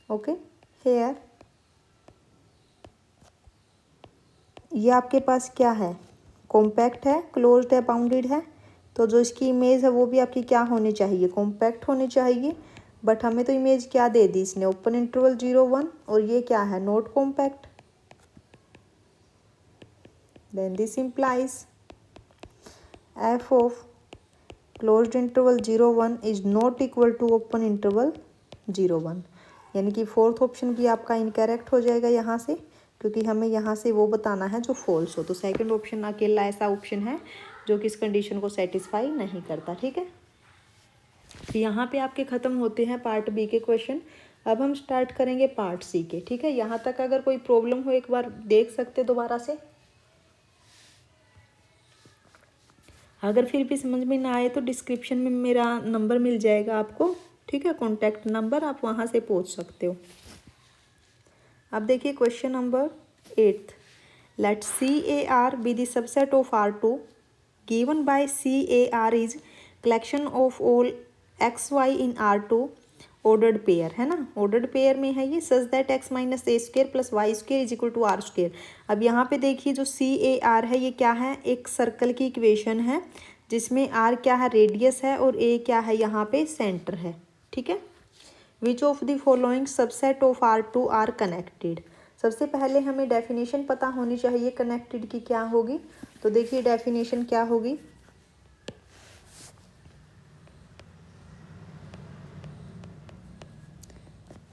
okay। here ये आपके पास क्या है, कॉम्पैक्ट है, क्लोज्ड है, बाउंडेड है, तो जो इसकी इमेज है वो भी आपकी क्या होनी चाहिए, कॉम्पैक्ट होनी चाहिए। बट हमें तो इमेज क्या दे दी इसने, ओपन इंटरवल 0 1, और ये क्या है, not compact. Then this implies f of closed interval 0 1 is not equal to open interval 0 1, यानी कि फोर्थ ऑप्शन भी आपका इनकरेक्ट हो जाएगा यहाँ से, क्योंकि हमें यहाँ से वो बताना है जो फॉल्स हो। तो सेकंड ऑप्शन अकेला ऐसा ऑप्शन है जो कि इस कंडीशन को सेटिस्फाई नहीं करता, ठीक है। तो यहाँ पे आपके ख़त्म होते हैं पार्ट बी के क्वेश्चन। अब हम स्टार्ट करेंगे पार्ट सी के, ठीक है। यहाँ तक अगर कोई प्रॉब्लम हो एक बार देख सकते दोबारा से, अगर फिर भी समझ में ना आए तो डिस्क्रिप्शन में मेरा नंबर मिल जाएगा आपको, ठीक है, कॉन्टैक्ट नंबर, आप वहाँ से पूछ सकते हो। अब देखिए question number 8, let CAR be the subset of R2 given by CAR is collection of all XY in R2 ordered pair, है ना, ऑर्डर्ड पेयर में है ये, such that x minus a square plus y square is equal to r square. अब यहाँ पे देखिए जो CAR है ये क्या है, एक सर्कल की इक्वेशन है जिसमें R क्या है, रेडियस है, और A क्या है, यहाँ पे सेंटर है, ठीक है। Which of the following subset of R2 are connected. सबसे पहले हमें डेफिनेशन पता होनी चाहिए कनेक्टेड की क्या होगी। तो देखिए डेफिनेशन क्या होगी,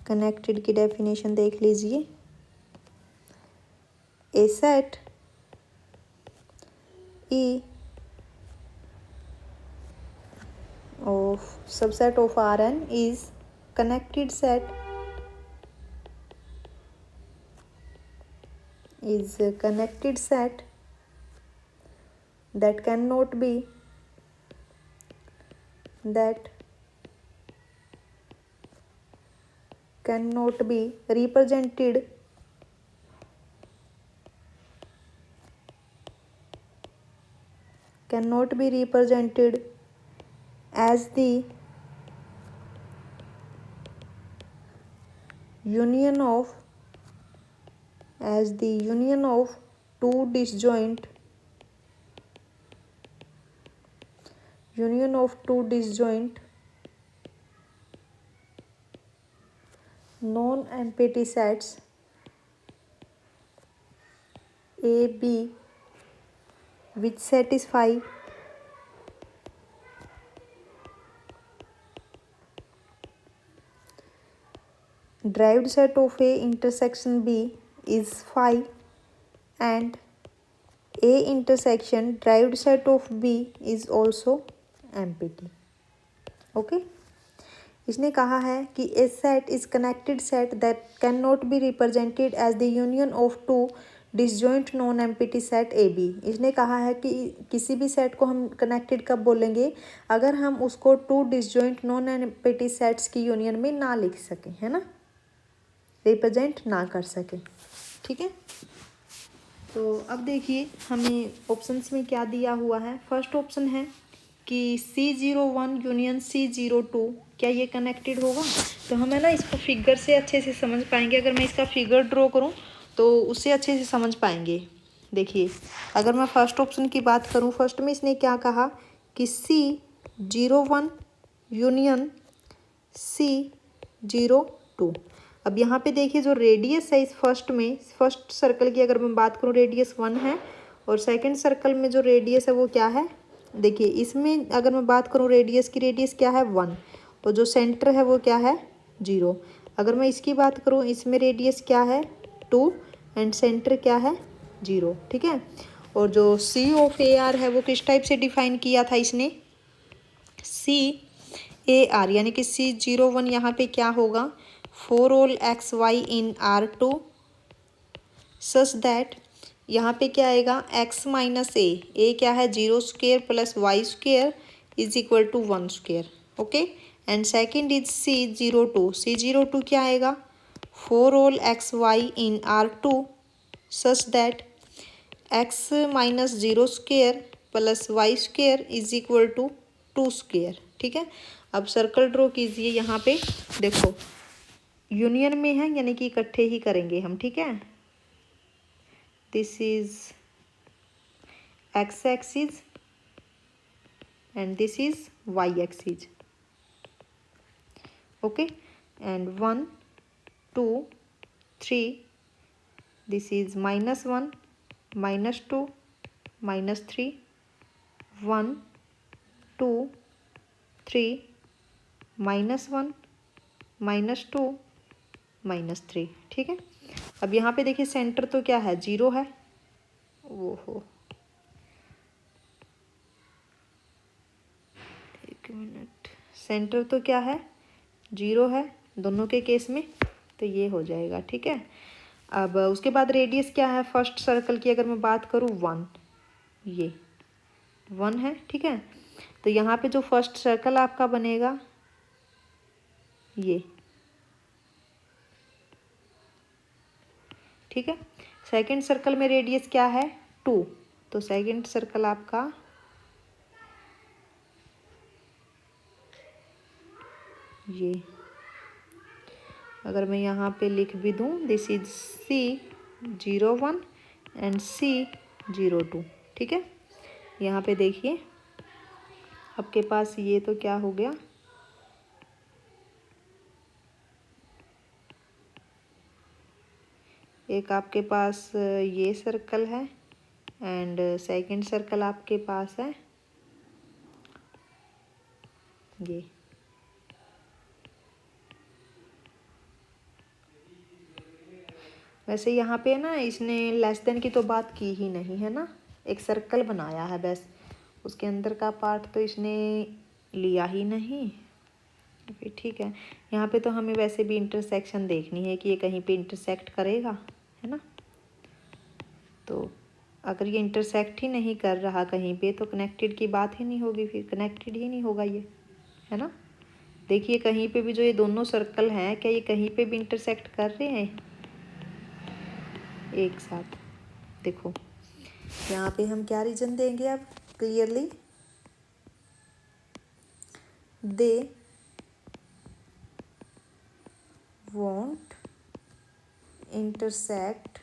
कनेक्टेड की डेफिनेशन देख लीजिए, a set E of subset of Rn is connected set that cannot be represented as the union of two disjoint non-empty sets A B which satisfy derived set of A intersection B is phi and A intersection derived set of B is also empty. Okay. इसने कहा है कि a set is connected set that cannot be represented as the union of two disjoint non-empty set AB. इसने कहा है कि किसी भी सेट को हम कनेक्टेड कब बोलेंगे, अगर हम उसको two disjoint non empty sets की यूनियन में ना लिख सकें, है ना, रिप्रेजेंट ना कर सकें। ठीक है, तो अब देखिए हमें ऑप्शंस में क्या दिया हुआ है। फर्स्ट ऑप्शन है कि C01 यूनियन C02, क्या ये कनेक्टेड होगा? तो हमें ना इसको फिगर से अच्छे से समझ पाएंगे। अगर मैं इसका फिगर ड्रॉ करूं तो उससे अच्छे से समझ पाएंगे। देखिए, अगर मैं फर्स्ट ऑप्शन की बात करूं, फर्स्ट में इसने क्या कहा कि C01 यूनियन C02। अब यहाँ पे देखिए जो रेडियस है इस फर्स्ट में, फर्स्ट सर्कल की अगर मैं बात करूँ रेडियस 1 है, और सेकंड सर्कल में जो रेडियस है वो क्या है, देखिए इसमें अगर मैं बात करूँ रेडियस की, रेडियस क्या है 1, और जो सेंटर है वो क्या है 0। अगर मैं इसकी बात करूँ, इसमें रेडियस क्या है 2 एंड सेंटर क्या है 0। ठीक है, और जो C ऑफ AR है वो किस टाइप से डिफाइन किया था इसने, CAR, यानी कि C01 यहाँ पे क्या होगा, for all XY in R2 such that, यहाँ पे क्या आएगा x माइनस ए क्या है 0 square plus y square is equal to 1 square. Okay, and second is C02 क्या आएगा, for all XY in R2 such that x minus 0 square plus y square is equal to 2 square. ठीक है, अब circle draw कीजिए। यहाँ पे देखो union में है यानी कि इकट्ठे ही करेंगे हम। ठीक है, this is x axis and this is y axis. Okay, and 1 2 3, this is -1 -2 -3, 1 2 3 -1 -2 -3। ठीक है, अब यहाँ पे देखिए सेंटर तो क्या है 0 है, ओहो एक मिनट, सेंटर तो क्या है 0 है दोनों के केस में, तो ये हो जाएगा। ठीक है, अब उसके बाद रेडियस क्या है फर्स्ट सर्कल की अगर मैं बात करूँ 1, ये 1 है। ठीक है, तो यहाँ पे जो फर्स्ट सर्कल आपका बनेगा ये, ठीक है, सेकंड सर्कल में रेडियस क्या है 2, तो सेकंड सर्कल आपका ये, अगर मैं यहाँ पे लिख भी दूँ this is C01 and C02। ठीक है, यहाँ पे देखिए आपके पास ये तो क्या हो गया, एक आपके पास ये सर्कल है एंड सेकंड सर्कल आपके पास है ये। वैसे यहाँ पे ना इसने लेस देन की तो बात की ही नहीं है ना, एक सर्कल बनाया है बस, उसके अंदर का पार्ट तो इसने लिया ही नहीं। फिर ठीक है, यहाँ पे तो हमें वैसे भी इंटरसेक्शन देखनी है कि ये कहीं पे इंटरसेक्ट करेगा, है ना, तो अगर ये इंटरसेक्ट ही नहीं कर रहा कहीं पे तो कनेक्टेड की बात ही नहीं होगी, फिर कनेक्टेड ही नहीं होगा ये, है ना। देखिए कहीं पे भी जो ये दोनों सर्कल हैं क्या ये कहीं पे भी इंटरसेक्ट कर रहे हैं एक साथ। देखो यहाँ पे हम क्या रीजन देंगे अब clearly, they won't intersect,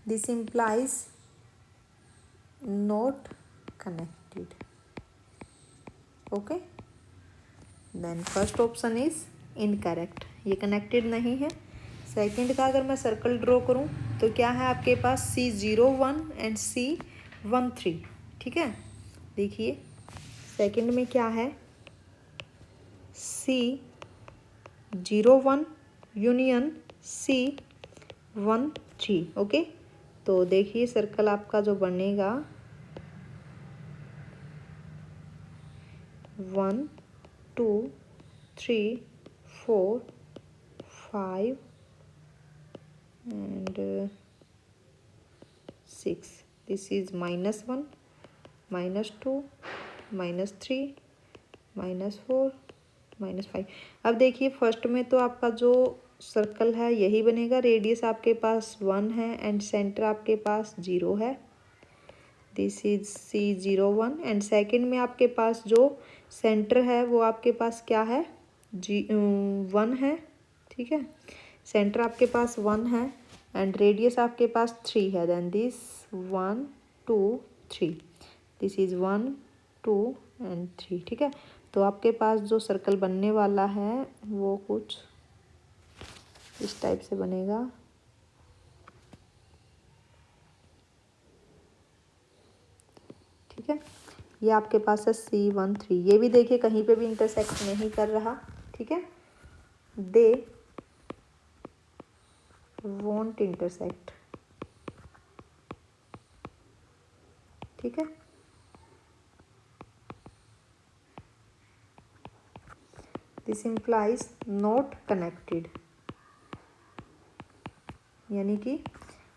this implies not connected। okay, then first option is incorrect, ये कनेक्टेड नहीं है। सेकंड का अगर मैं सर्कल ड्रॉ करूं तो क्या है आपके पास C01 एंड C13। ठीक है, देखिए सेकंड में क्या है C01 यूनियन सी 1 3। ओके, तो देखिए सर्कल आपका जो बनेगा 1 2 3 4 5 and 6। This is -1 -2 -3 -4 -5। अब देखिए फर्स्ट में तो आपका जो सर्कल है यही बनेगा, रेडियस आपके पास 1 है एंड सेंटर आपके पास 0 है। This is C01 and second में आपके पास जो सेंटर है वो आपके पास क्या है, 1 है। ठीक है, सेंटर आपके पास 1 है एंड रेडियस आपके पास 3 है। Then this 1 2 3, this is 1 2 and 3। ठीक है, तो आपके पास जो सर्कल बनने वाला है वो कुछ इस टाइप से बनेगा। ठीक है, ये आपके पास है C13। ये भी देखिए कहीं पे भी इंटरसेक्ट नहीं कर रहा। ठीक है, दे वोंट इंटरसेक्ट। ठीक है, दिस इम्प्लाइज नॉट कनेक्टेड, यानी कि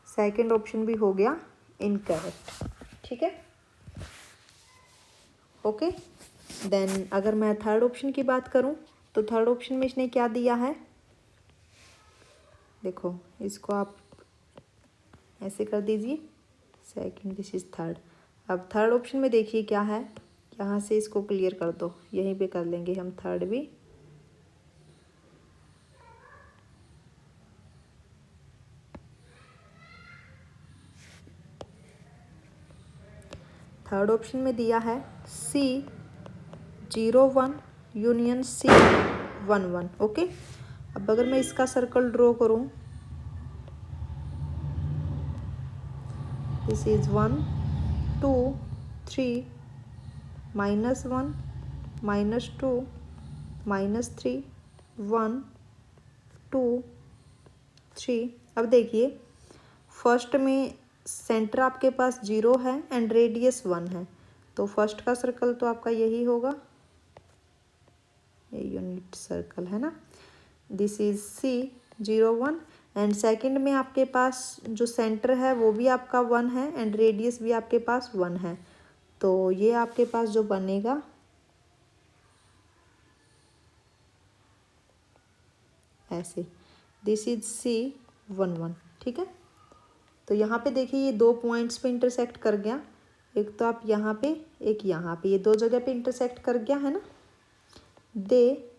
सेकंड ऑप्शन भी हो गया इनकरेक्ट। ठीक है, ओके। देन अगर मैं थर्ड ऑप्शन की बात करूं तो थर्ड ऑप्शन में इसने क्या दिया है, देखो इसको आप ऐसे कर दीजिए, सेकंड, दिस इज थर्ड। अब थर्ड ऑप्शन में देखिए क्या है, यहाँ से इसको क्लियर कर दो, यहीं पे कर लेंगे हम थर्ड भी। थर्ड ऑप्शन में दिया है C01 यूनियन C11। ओके, अब अगर मैं इसका सर्कल ड्रॉ करूं, दिस इज 1 2 3 -1 -2 -3 1 2 3। अब देखिए फर्स्ट में सेंटर आपके पास 0 है एंड रेडियस 1 है, तो फर्स्ट का सर्कल तो आपका यही होगा, ये यूनिट सर्कल है ना। This is C01 and second में आपके पास जो सेंटर है वो भी आपका 1 है एंड रेडियस भी आपके पास 1 है, तो ये आपके पास जो बनेगा ऐसे, दिस इज C11। ठीक है, तो यहाँ पे देखिए ये दो पॉइंट्स पे इंटरसेक्ट कर गया, एक तो आप यहाँ पे एक यहाँ पे, ये दो जगह पे इंटरसेक्ट कर गया है ना। दे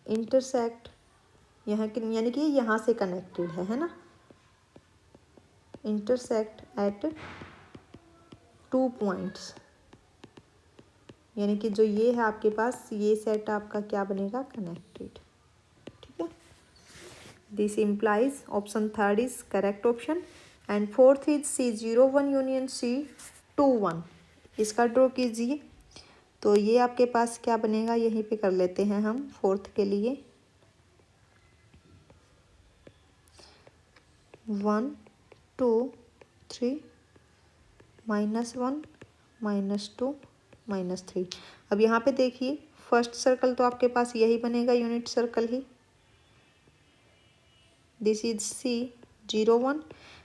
इंटरसेक्ट यहाँ के, यानी कि यहाँ से कनेक्टेड है ना। इंटरसेक्ट एट 2 पॉइंट्स, यानी कि जो ये है आपके पास, ये सेट आपका क्या बनेगा, कनेक्टेड। ठीक है, this implies option third is correct option and fourth is C01 union C21। इसका ड्रॉ कीजिए, तो ये आपके पास क्या बनेगा, यहीं पे कर लेते हैं हम फोर्थ के लिए। 1 2 3 -1 -2 -3। अब यहाँ पे देखिए फर्स्ट सर्कल तो आपके पास यही बनेगा, unit circle he, this is C01।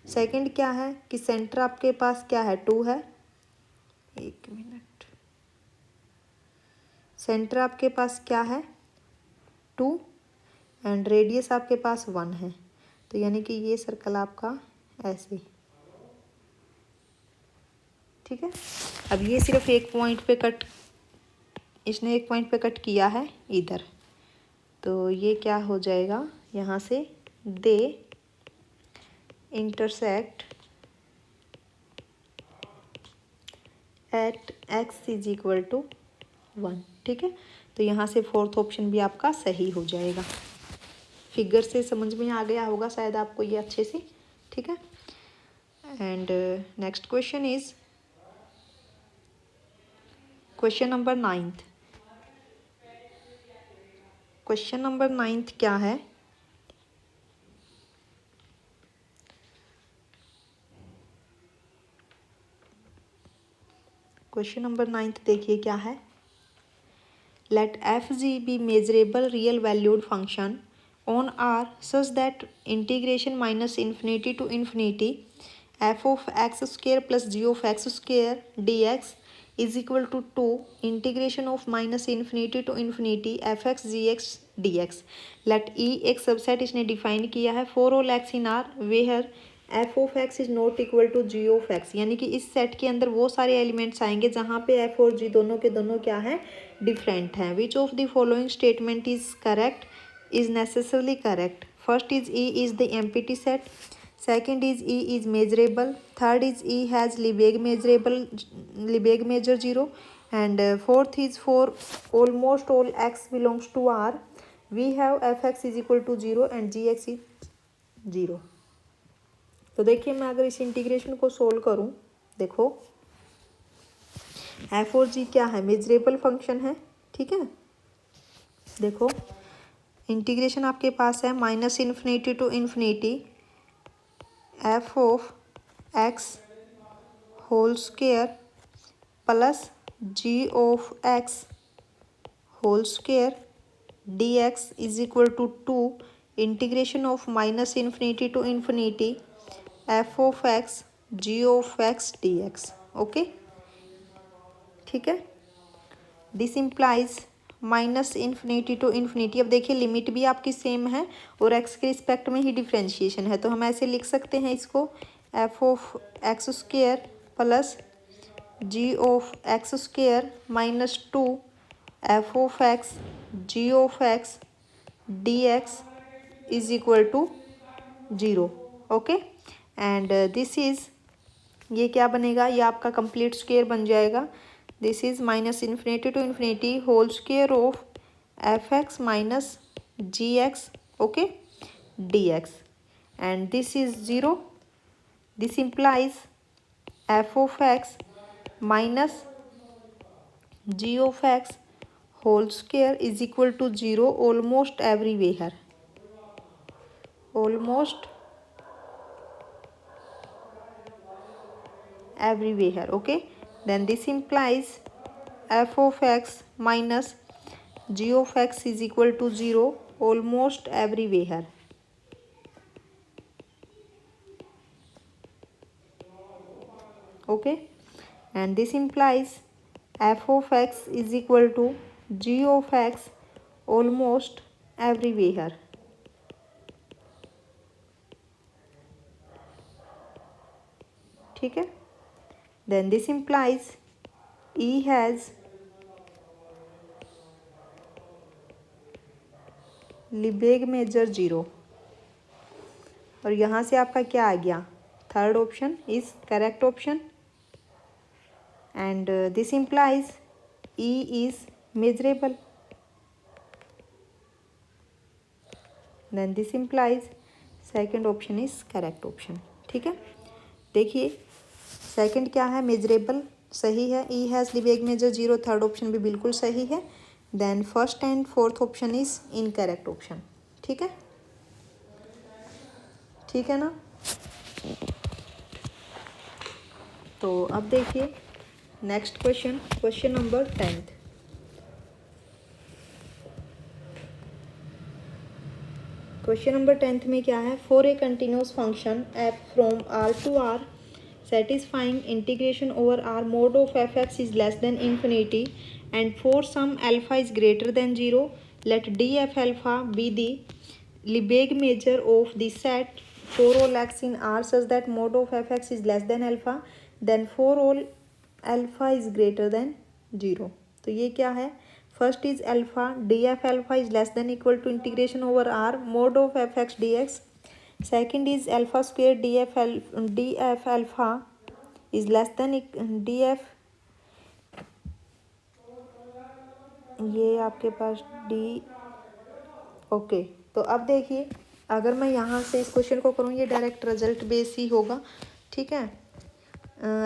Second क्या है कि सेंटर आपके पास क्या है, 2 है, एक मिनट, सेंटर आपके पास क्या है 2 एंड रेडियस आपके पास 1 है, तो यानी कि ये सर्कल आपका ऐसे। ठीक है, अब ये सिर्फ एक पॉइंट पे कट, इसने एक पॉइंट पे कट किया है इधर, तो ये क्या हो जाएगा यहाँ से, they intersect at x is equal to 1। ठीक है, तो यहाँ से फोर्थ ऑप्शन भी आपका सही हो जाएगा। फिगर से समझ में आ गया होगा शायद आपको ये अच्छे से। ठीक है, and next question is question number 9th। Question number 9 क्या है? क्वेश्चन नंबर 9 देखिए क्या है। Let f g be measurable real valued function on R such that integration minus infinity to infinity f of x square plus g of x square d x is equal to 2 integration of minus infinity to infinity f x g x D x. Let E एक subset इसने define किया है for all x in R where f of x is not equal to g of x, यानी कि इस set के अंदर वो सारे एलिमेंट्स आएंगे जहाँ पे एफ और जी दोनों के दोनों क्या है, डिफरेंट हैं। विच of the following statement is correct, is necessarily correct? First is E is the empty set, second is E is measurable, third is E has Lebesgue measure 0, and fourth is for almost all x belongs to R we have fx is equal to 0 and gx is 0। तो देखिए मैं अगर इस integration को solve करूं, देखो F और जी क्या है, मेजरेबल फंक्शन है, ठीक है। देखो इंटीग्रेशन आपके पास है minus infinity to infinity f of x whole square plus g of x whole square d x is equal to 2 integration of minus infinity to infinity f of x g of x D x. Okay, ठीक है। This implies minus infinity to infinity. अब देखिए limit भी आपकी same है और x के respect में ही डिफ्रेंशिएशन है, तो हम ऐसे लिख सकते हैं इसको f of x square plus g of x square minus 2 f of x g of x D x is equal to 0। Okay, and this is, ये क्या बनेगा, ये आपका कंप्लीट स्क्वेयर बन जाएगा। This is minus infinity to infinity whole square of F x minus g x, okay, d x, and this is 0। This implies f of x minus g of x whole square is equal to 0 almost everywhere, almost everywhere। okay, then this implies f of x minus g of x is equal to 0 almost everywhere। okay, and this implies f of x is equal to g of x almost everywhere। ठीक है, then this implies E has Lebesgue measure 0, और यहाँ से आपका क्या आ गया, third option is correct option, and this implies E is measurable, then this implies second option is correct option. ठीक है, देखिए सेकंड क्या है, मेजरेबल सही है, E has Lebesgue measure 0, third option भी बिल्कुल सही है, then first and fourth option is incorrect option. ठीक है, ठीक है ना। तो अब देखिए next question, question number 10। Question number 10 में क्या है, for a continuous function f from R to R satisfying integration over R mod of fx is less than infinity and for some alpha is greater than 0, let df alpha be the Lebesgue measure of the set for all x in R such that mod of fx is less than alpha, then for all alpha is greater than 0। तो ये क्या है, first is alpha, df alpha is less than equal to integration over R mod of fx dx, second is alpha square df alpha is less than df, ये आपके पास d। Okay, तो अब देखिए अगर मैं यहाँ से इस क्वेश्चन को करूँ, ये डायरेक्ट रिजल्ट बेस ही होगा। ठीक है,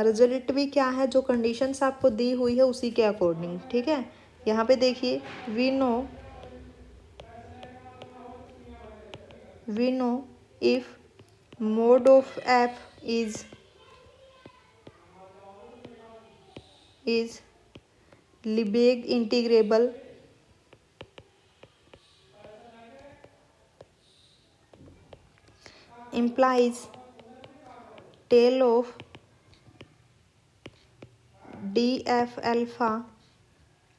रिजल्ट भी क्या है, जो कंडीशंस आपको दी हुई है उसी के अकॉर्डिंग। ठीक है, यहाँ पे देखिए we know we know if mode of f is Lebesgue integrable implies tail of df alpha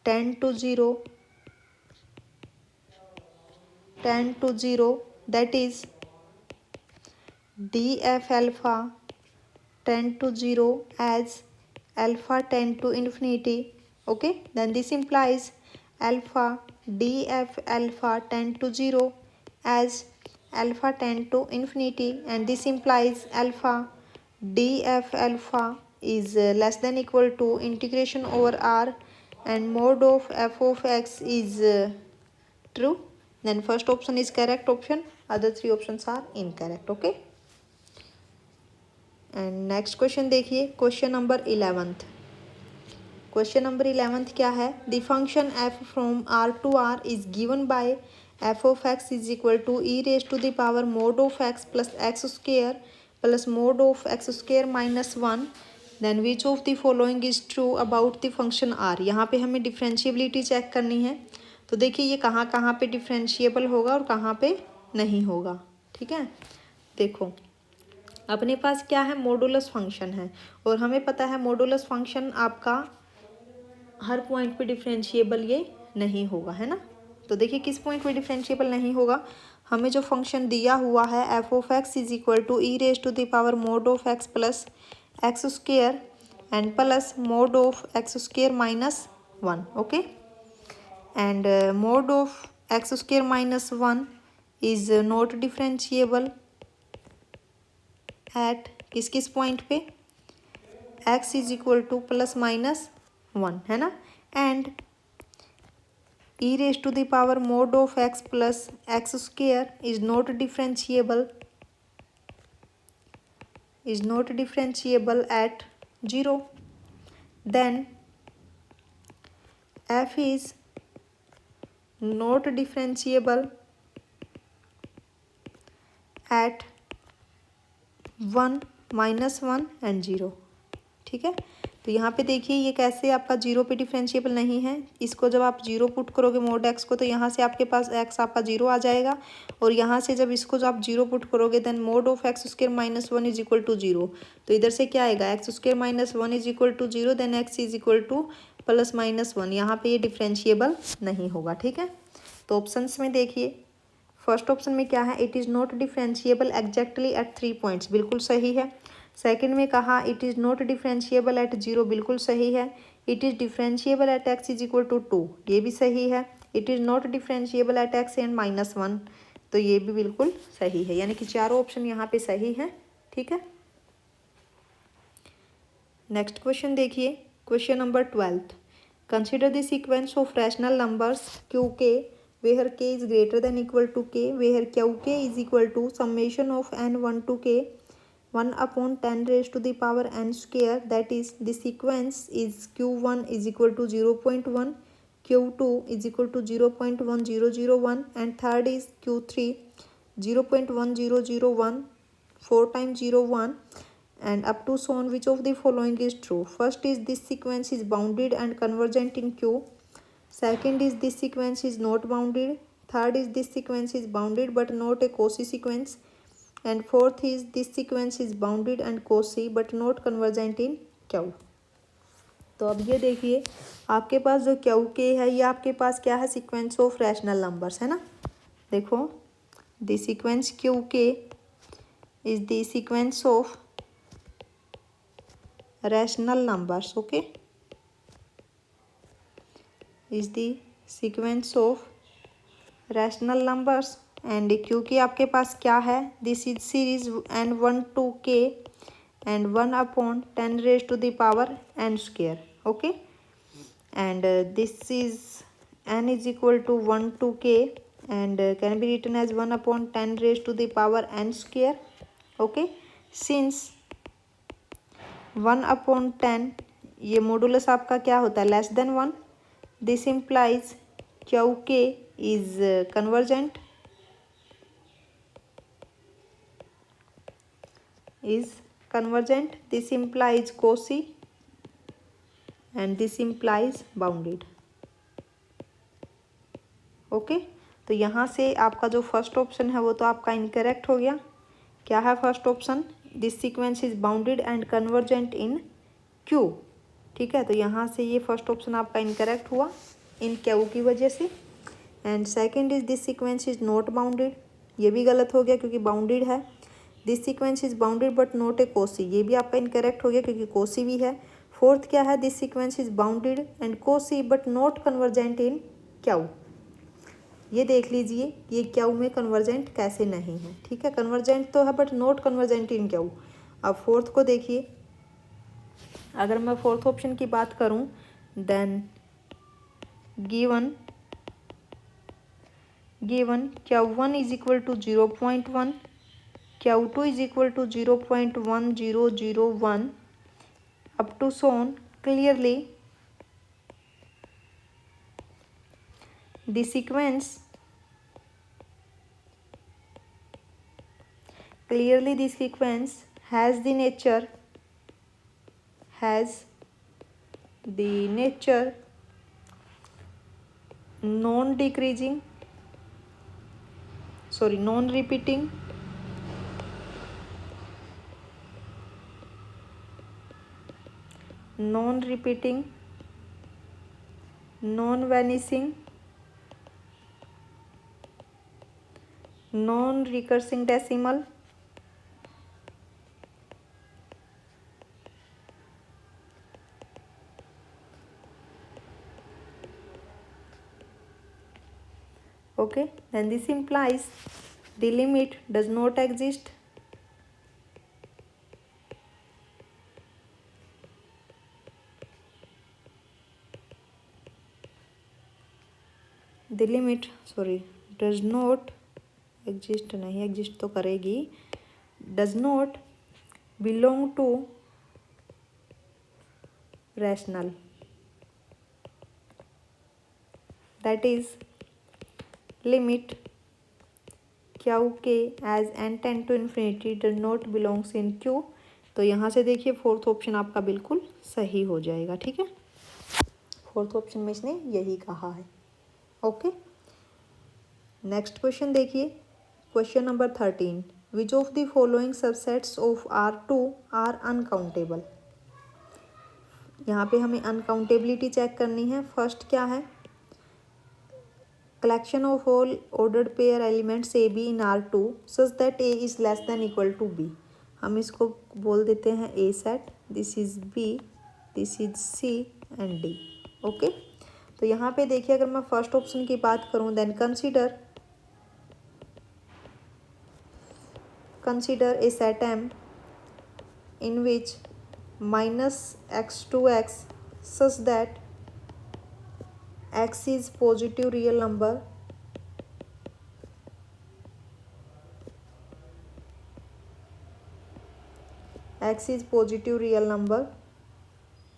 tend to 0 that is df alpha tend to 0 as alpha tend to infinity. Okay, then this implies alpha df alpha tend to 0 as alpha tend to infinity, and this implies alpha df alpha is less than equal to integration over r, and mode of f of x is true. Then first option is correct option, other three options are incorrect. Okay, and next question देखिए, question number 11th। Question number 11th क्या है? The function f from R to R is given by f of x is equal to e raise to the power mod of x plus x square plus mod of x square minus 1। Then which of the following is true about the function R. यहाँ पे हमें differentiability check करनी है। तो देखिए ये कहाँ कहाँ पे डिफ्रेंशिएबल होगा और कहाँ पे नहीं होगा। ठीक है, देखो अपने पास क्या है, मॉडुलस फंक्शन है, और हमें पता है मॉडुलस फंक्शन आपका हर पॉइंट पे डिफरेंशिएबल ये नहीं होगा, है ना। तो देखिए किस पॉइंट पे डिफरेंशिएबल नहीं होगा, हमें जो फंक्शन दिया हुआ है f of x is equal to e raise to the power mod of x plus x square and plus mod of x square minus 1। Okay, and mod of x square minus 1 is not differentiable at किस किस point पे, x is equal to plus minus 1, है ना। And E raise to the power mod of x plus x square is not differentiable at 0। Then f is not differentiable at 1, -1 and 0। ठीक है, तो यहाँ पे देखिए ये कैसे आपका 0 पे डिफरेंशिएबल नहीं है। इसको जब आप 0 पुट करोगे मोड एक्स को, तो यहाँ से आपके पास एक्स आपका 0 आ जाएगा, और यहाँ से जब इसको जब आप 0 पुट करोगे then mod of x square minus 1 is equal to 0। तो इधर से क्या आएगा, x square minus 1 is equal to 0, then x is equal to plus minus 1। यहाँ पे ये डिफरेंशिएबल नहीं होगा। ठीक है, तो ऑप्शंस में देखिए फर्स्ट ऑप्शन में क्या है, it is not differentiable exactly at 3 points, बिल्कुल सही है। सेकंड में कहा it is not differentiable at 0, बिल्कुल सही है। It is differentiable at x is equal to 2, ये भी सही है। It is not differentiable at x and minus 1, तो ये भी बिल्कुल सही है, यानी कि चारों ऑप्शन यहाँ पे सही है। ठीक है, नेक्स्ट क्वेश्चन देखिए, question number 12th। Consider the sequence of rational numbers Q के where k is greater than equal to k, where qk is equal to summation of n1 to k 1 upon 10 raised to the power n square, that is the sequence is q1 is equal to 0.1, q2 is equal to 0.1001, and third is q3 0.1001 4 times 01, and up to so on. Which of the following is true? First is this sequence is bounded and convergent in q. Second is this sequence is not bounded. Third is this sequence is bounded but not a Cauchy sequence. And fourth is this sequence is bounded and Cauchy but not convergent in Q. तो अब ये देखिए आपके पास जो Q K है, ये आपके पास क्या है, सीक्वेंस ऑफ रैशनल नंबर्स, है ना। देखो the sequence Q K is the sequence of rational numbers. Okay, is the sequence of rational numbers, and क्योंकि आपके पास क्या है, this is series n1 to k and 1 upon 10 raised to the power n square. Okay, and this is n is equal to 1 to k and can be written as 1 upon 10 raised to the power n square. Okay, since 1 upon 10 ये modulus आपका क्या होता है, less then 1, this implies qk is convergent, is convergent. This implies Cauchy and this implies bounded. Okay तो यहाँ से आपका जो फर्स्ट ऑप्शन है वो तो आपका इनकरेक्ट हो गया। क्या है first option? This sequence is bounded and convergent in Q. ठीक है, तो यहाँ से ये फर्स्ट ऑप्शन आपका इनकरेक्ट हुआ इन क्यू की वजह से। And second is this sequence is not bounded, ये भी गलत हो गया क्योंकि बाउंडेड है। This sequence is bounded but not a Kosi, ये भी आपका इनकरेक्ट हो गया क्योंकि कोसी भी है। फोर्थ क्या है? This sequence is bounded and Kosi but not convergent in Q. ये देख लीजिए ये क्यू में कन्वर्जेंट कैसे नहीं है। ठीक है, कन्वर्जेंट तो है but not convergent in Q. अब फोर्थ को देखिए, अगर मैं फोर्थ ऑप्शन की बात करूं then given Q1 is equal to 0.1, Q2 is equal to 0.1001 up to so on clearly the sequence has the nature non-repeating non-vanishing non-recurring decimal okay, then this implies the limit does not exist. The limit does not exist, नहीं exist तो करेगी, does not belong to rational, that is limit Qk as n tend to infinity does not belongs in Q। तो यहाँ से देखिए fourth option आपका बिल्कुल सही हो जाएगा। ठीक है, फोर्थ ऑप्शन में इसने यही कहा है। ओके, नेक्स्ट क्वेश्चन देखिए, question number 13, which of the following subsets of R2 are uncountable. यहाँ पे हमें अनकाउंटेबिलिटी चेक करनी है। फर्स्ट क्या है? collection of all ordered pair elements AB in R2 such that A is less than equal to B। हम इसको बोल देते हैं A set, this is B, this is C and D। Okay, तो यहाँ पे देखिए अगर मैं फर्स्ट ऑप्शन की बात करूँ then consider a set M in which -x2x such that x is positive real number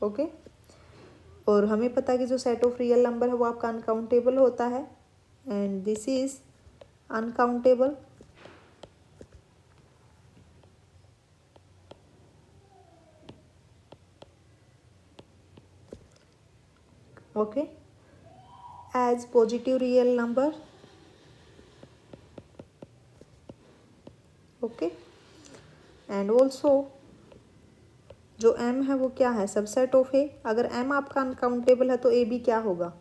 okay, और हमें पता है कि जो सेट ऑफ रियल नंबर है वो आपका अनकाउंटेबल होता है and this is uncountable. Okay, as positive real number। Okay, and also जो m है वो क्या है? Subset of A. अगर m आपका अनकाउंटेबल है तो a भी क्या होगा?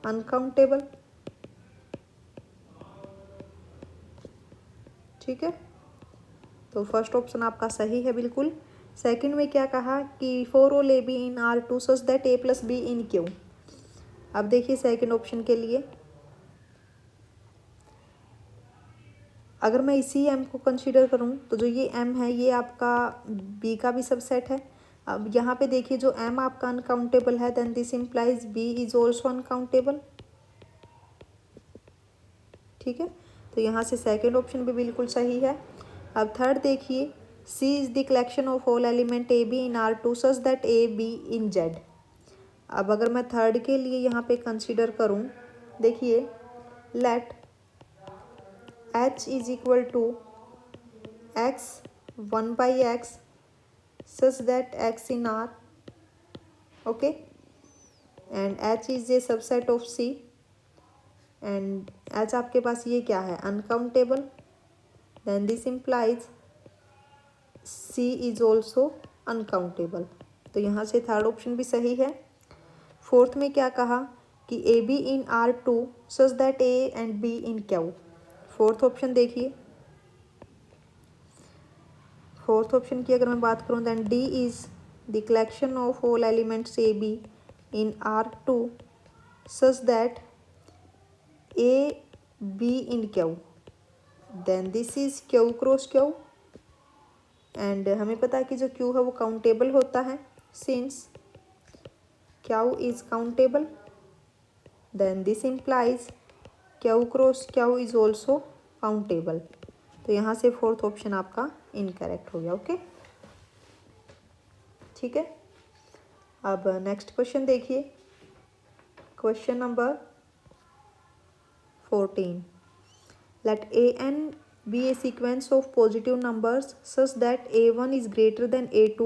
अनकाउंटेबल। ठीक है, तो फर्स्ट ऑप्शन आपका सही है बिल्कुल। सेकंड में क्या कहा कि for all A b in R2 such that a plus be in Q। अब देखिए सेकंड ऑप्शन के लिए अगर मैं इसी m को कंसीडर करूं तो जो ये m है ये आपका b का भी सबसेट है। अब यहाँ पे देखिए जो m आपका अनकाउंटेबल है then this implies b is also uncountable. ठीक है, तो यहाँ से सेकंड ऑप्शन भी बिल्कुल सही है। अब थर्ड देखिए, C is the collection of all element A b in R2 such that a b in Z। अब अगर मैं थर्ड के लिए यहाँ पे कंसीडर करूँ, देखिए let H is equal to X 1 by x such that x in R, okay, and h is a subset of C, and h आपके पास ये क्या है, uncountable, then this implies C is also uncountable. तो यहाँ से third option भी सही है। फोर्थ में क्या कहा कि a b in R two such that a and b in Q. Fourth option देखिए, फोर्थ ऑप्शन की अगर मैं बात करूँ then d is the collection of all elements a b in R two such that a b in Q, then this is Q cross Q, and हमें पता है कि जो क्यू है वो काउंटेबल होता है, since Q is countable, then this implies Q cross Q is also countable. तो यहाँ से फोर्थ ऑप्शन आपका इनकरेक्ट हो गया, ओके, ठीक है। अब नेक्स्ट क्वेश्चन देखिए, question number 14, let a n be a sequence of positive numbers such that a1 is greater than a2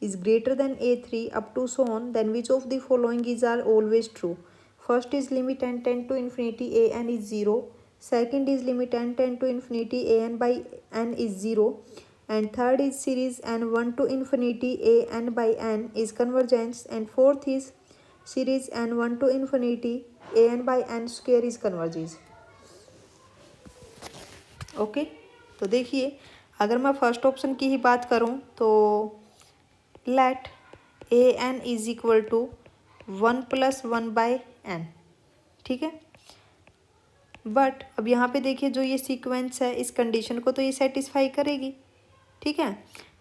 is greater than a3 up to so on, then which of the following is are always true? First is limit n tend to infinity a n is 0, second is limit n tend to infinity a n by n is 0, and third is series n1 to infinity a n by n is convergence, and fourth is series n1 to infinity a n by n square is converges, okay. तो देखिए अगर मैं first option की ही बात करूं तो let a n is equal to 1 + 1 by n, ठीक है। बट अब यहाँ पे देखिए जो ये सीक्वेंस है इस कंडीशन को तो ये सेटिस्फाई करेगी, ठीक है।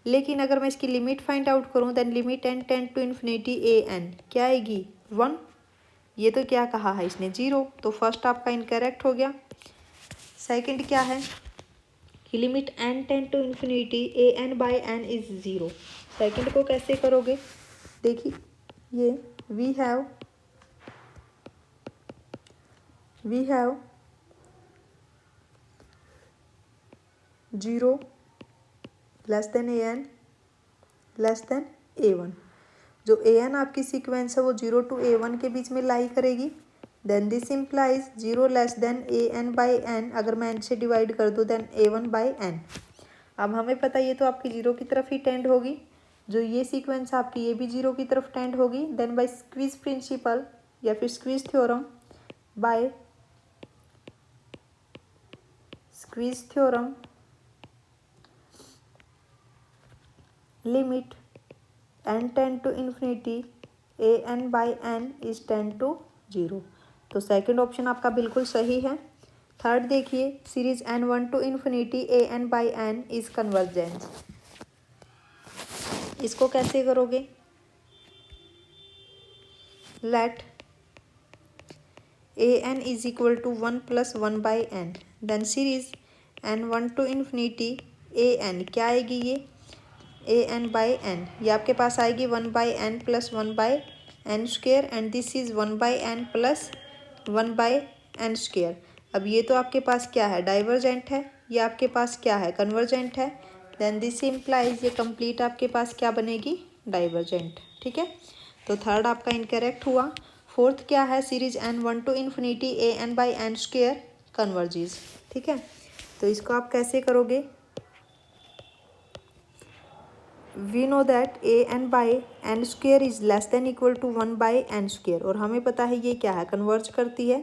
लेकिन अगर मैं इसकी लिमिट फाइंड आउट करूँ then limit n tend to infinity a n क्या आएगी 1, ये तो क्या कहा है इसने 0, तो फर्स्ट आपका इनकरेक्ट हो गया। सेकंड क्या है कि limit n tend to infinity a n by n is 0, second को कैसे करोगे, देखिए ये we have 0 less than a n less than a1, जो ए एन आपकी सीक्वेंस है वो 0 to a1 के बीच में लाई करेगी, then this implies 0 less than a n by n, अगर मैं एन से डिवाइड कर दूँ देन a1 बाई एन। अब हमें पता ये तो आपकी 0 की तरफ ही टेंड होगी, जो ये सीक्वेंस आपकी ये भी 0 की तरफ टेंड होगी, देन बाय स्क्वीज प्रिंसिपल या फिर squeeze theorem, by squeeze theorem limit n tend to infinity a n by n is tend to 0, तो सेकंड ऑप्शन आपका बिल्कुल सही है। थर्ड देखिए series n1 to infinity a n by n is convergence, इसको कैसे करोगे, let a n is equal to 1 + 1 by n, then series n1 to infinity a n क्या आएगी ये ए एन बाई एन, ये आपके पास आएगी 1 by n plus 1 by n square, and this is 1 by n plus 1 by n square. अब ये तो आपके पास क्या है डाइवर्जेंट है, ये आपके पास क्या है कन्वर्जेंट है, देन दिस इम्प्लाइज ये कंप्लीट आपके पास क्या बनेगी डाइवर्जेंट, ठीक है। तो थर्ड आपका इनकरेक्ट हुआ। फोर्थ क्या है series n1 to infinity a n by n square converges, ठीक है। तो इसको आप कैसे करोगे, we know that a n by n square is less than equal to 1 by n square, और हमें पता है ये क्या है कन्वर्ज करती है,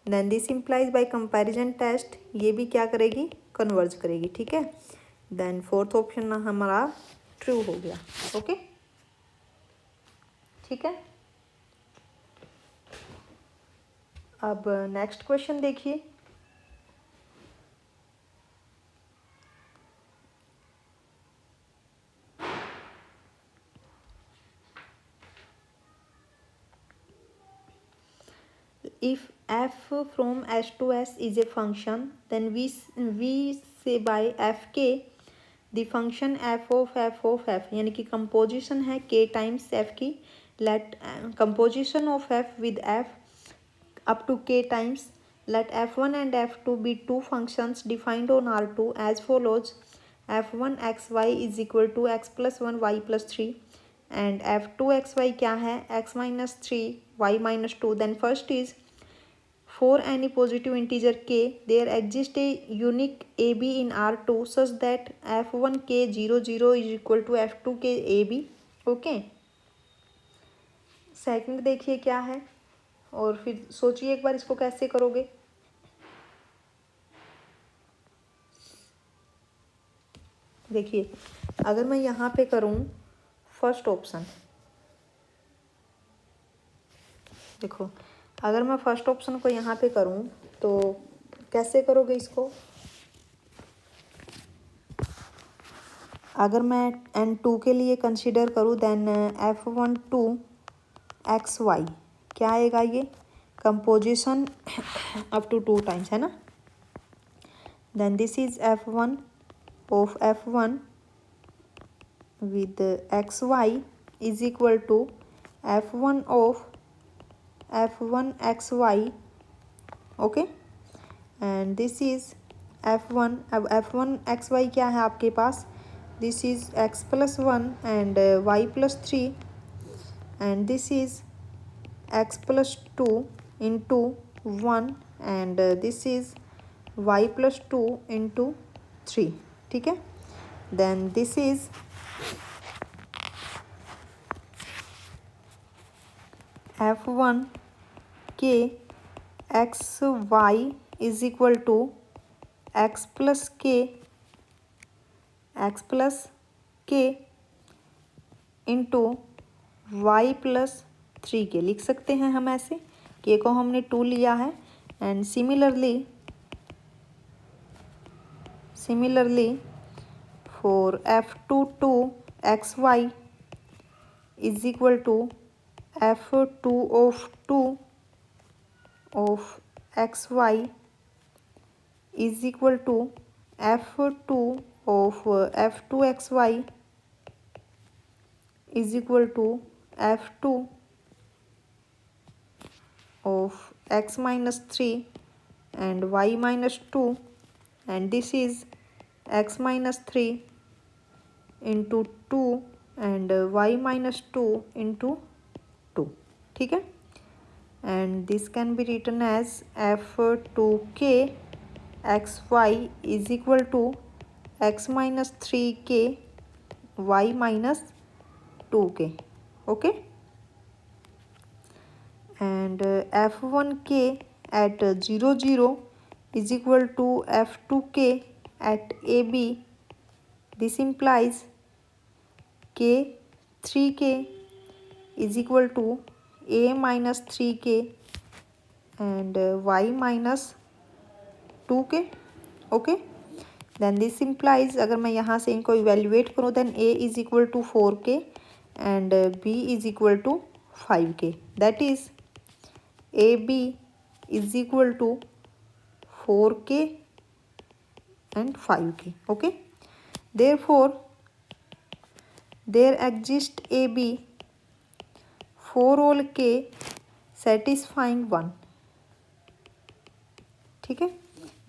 then this implies by comparison test ये भी क्या करेगी कन्वर्ज करेगी, ठीक है। देन फोर्थ ऑप्शन हमारा ट्रू हो गया, ओके, ठीक है। अब नेक्स्ट क्वेश्चन देखिए, if f from s to s is a function, then we say by fk the function f of f यानी कि कंपोजिशन है k टाइम्स f की, let composition of f with f up to k times, let f1 and f2 be two functions defined on R2 as follows, f1 xy is equal to x plus 1 y plus 3 and f2 xy क्या है, x minus 3 y minus 2. Then first is for any positive integer k there exists a unique ab in R2 such that f1 k 0 0 is equal to f2 k ab. Okay, second देखिए क्या है और फिर सोचिए एक बार इसको कैसे करोगे. देखिए अगर मैं यहाँ पे करूँ फर्स्ट ऑप्शन, देखो अगर मैं फर्स्ट ऑप्शन को यहाँ पे करूँ तो कैसे करोगे इसको. अगर मैं n2 के लिए कंसीडर करूँ देन f1 2 xy क्या आएगा, ये कंपोजिशन अप टू 2 टाइम्स है ना. Then this is f1 of f1 with xy is equal to f1 of f1 xy. Okay, and this is f1. अब f1 xy क्या है आपके पास, this is x plus 1 and y plus 3 and this is x plus 2 into 1 and this is y plus 2 into 3. ठीक है, then this is f1 k x y is equal to x plus k into y plus 3 k लिख सकते हैं हम ऐसे. के को हमने 2 लिया है and similarly for f2 two x y is equal to f2 of 2 of xy is equal to f2 of f2 xy is equal to f2 of x minus 3 and y minus 2 and this is x minus 3 into 2 and y minus 2 into 2. ठीक है, and this can be written as f2k xy is equal to x minus 3k y minus 2k. okay, and f1k at 0 0 is equal to f2k at ab. This implies k 3k is equal to a minus 3k and y minus 2k. Okay, then this implies अगर मैं यहाँ से इनको evaluate करूँ then a is equal to 4k and b is equal to 5k. That is a b is equal to 4k and 5k. Okay, therefore there exist a b for all k satisfying 1. ठीक है,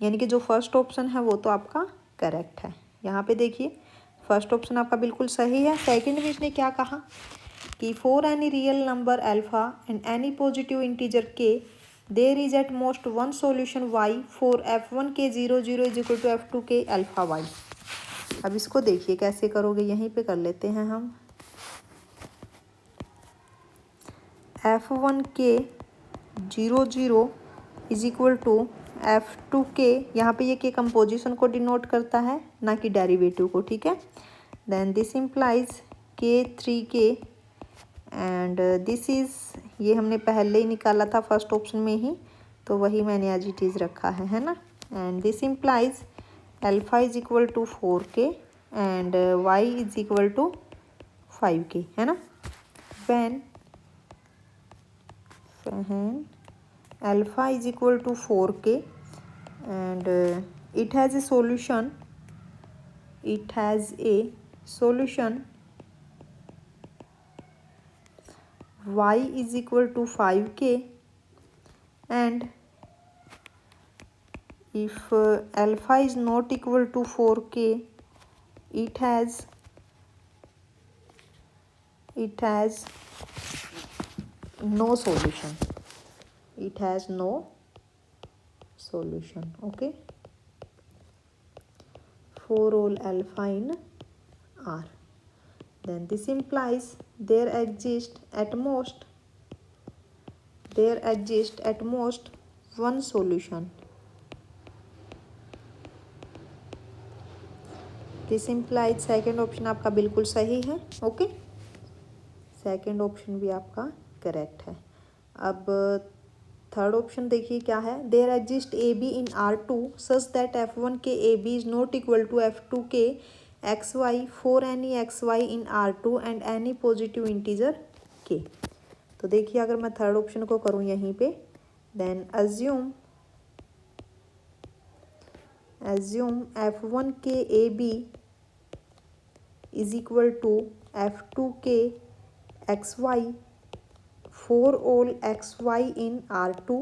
यानी कि जो first option है वो तो आपका correct है. यहाँ पे देखिए फर्स्ट ऑप्शन आपका बिल्कुल सही है. सेकंड में इसने क्या कहा कि for any real number alpha and any positive integer k there is at most one solution y for f1 k 0 0 is equal to f2 के अल्फा y. अब इसको देखिए कैसे करोगे, यहीं पे कर लेते हैं हम. f1 k 0 0 is equal to f2 के, यहाँ पे ये के कंपोजिशन को डिनोट करता है ना कि डेरिवेटिव को. ठीक है, देन दिस इम्प्लाइज के 3k एंड दिस इज़, ये हमने पहले ही निकाला था फर्स्ट ऑप्शन में ही तो वही मैंने एज इट इज़ रखा है ना. And this implies alpha is equal to 4k and y is equal to 5k है ना. When alpha is equal to 4k and it has a solution y is equal to 5k and if alpha is not equal to 4k it has no solution. It has no solution. Okay, 4-ol alpha in R. Then this implies there exists at most one solution. This implies second option आपका बिल्कुल सही है. Okay, second option भी आपका correct है. अब third option देखिए क्या है. There exist a b in R2 such that F1 k a b is not equal to F2 k x y for any x y in R2 and any positive integer k. तो देखिए अगर मैं third option को करूँ यहीं पे, then assume F1 k a b is equal to F2 k x y for all x y in R2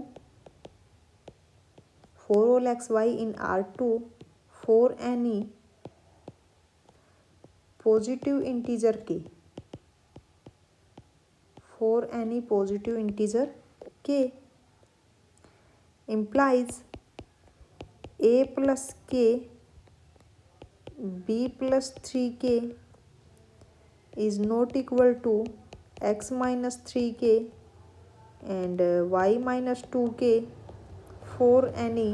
for any positive integer k implies a plus k b plus 3k is not equal to x minus 3k and y minus 2k for any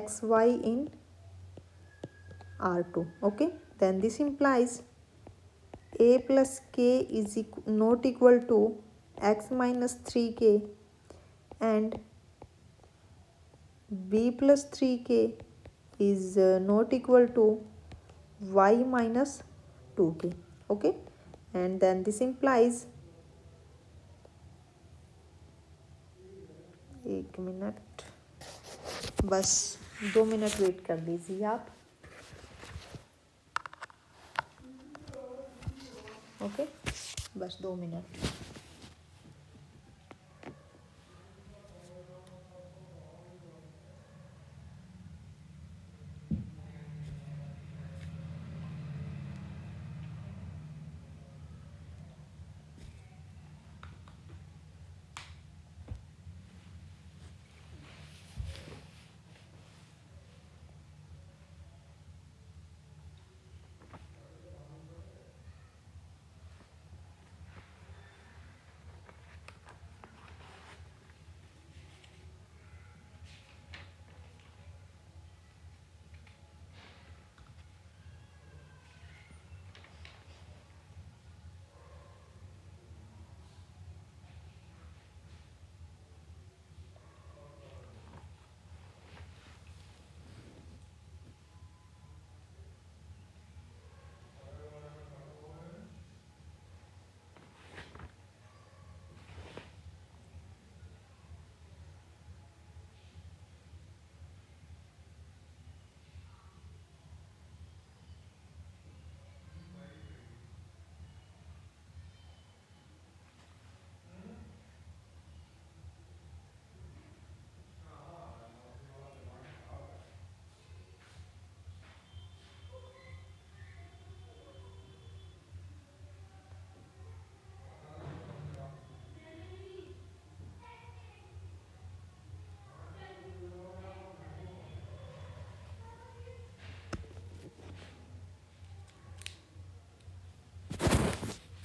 xy in R2. Okay, then this implies a plus k is not equal to x minus 3k and b plus 3k is not equal to y minus 2k. Okay, and then this implies, एक minute, बस 2 minute wait कर लीजिए आप. Okay, बस 2 minute.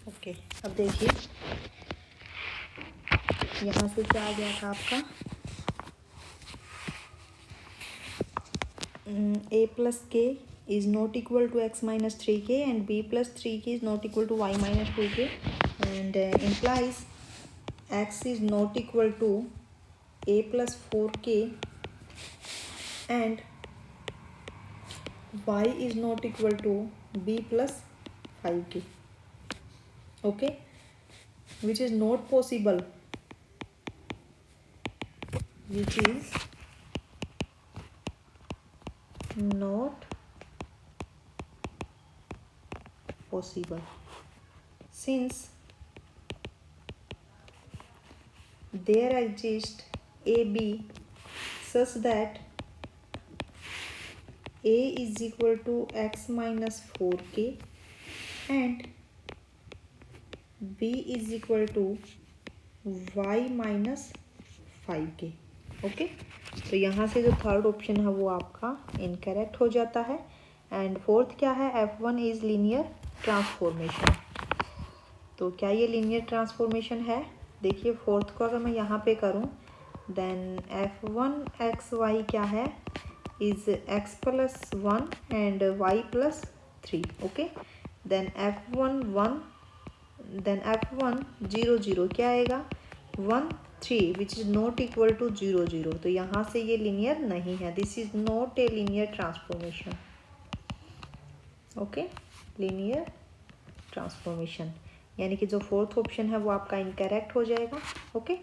Okay, अब देखिए यहाँ से क्या आ गया था आपका, a plus k is not equal to x minus 3k and b plus 3k is not equal to y minus 2k and implies x is not equal to a plus 4k and y is not equal to b plus 5k. Okay, which is not possible, since there exists a b such that a is equal to x minus 4k and b is equal to y minus 5k। Okay, तो यहाँ से जो third option है वो आपका incorrect हो जाता है। एंड फोर्थ क्या है, f1 इज लीनियर ट्रांसफॉर्मेशन। तो क्या ये लीनियर ट्रांसफॉर्मेशन है? देखिए फोर्थ को अगर मैं यहाँ पे करूँ देन f1 xy क्या है, is x plus 1 and y plus 3। Okay, then f1 1, then f1 0 0 क्या आएगा 1 3 which is not equal to 0 0। तो यहाँ से ये लीनियर नहीं है, this is not a linear transformation. Okay, linear transformation यानी कि जो फोर्थ ऑप्शन है वो आपका इनकरेक्ट हो जाएगा। ओके,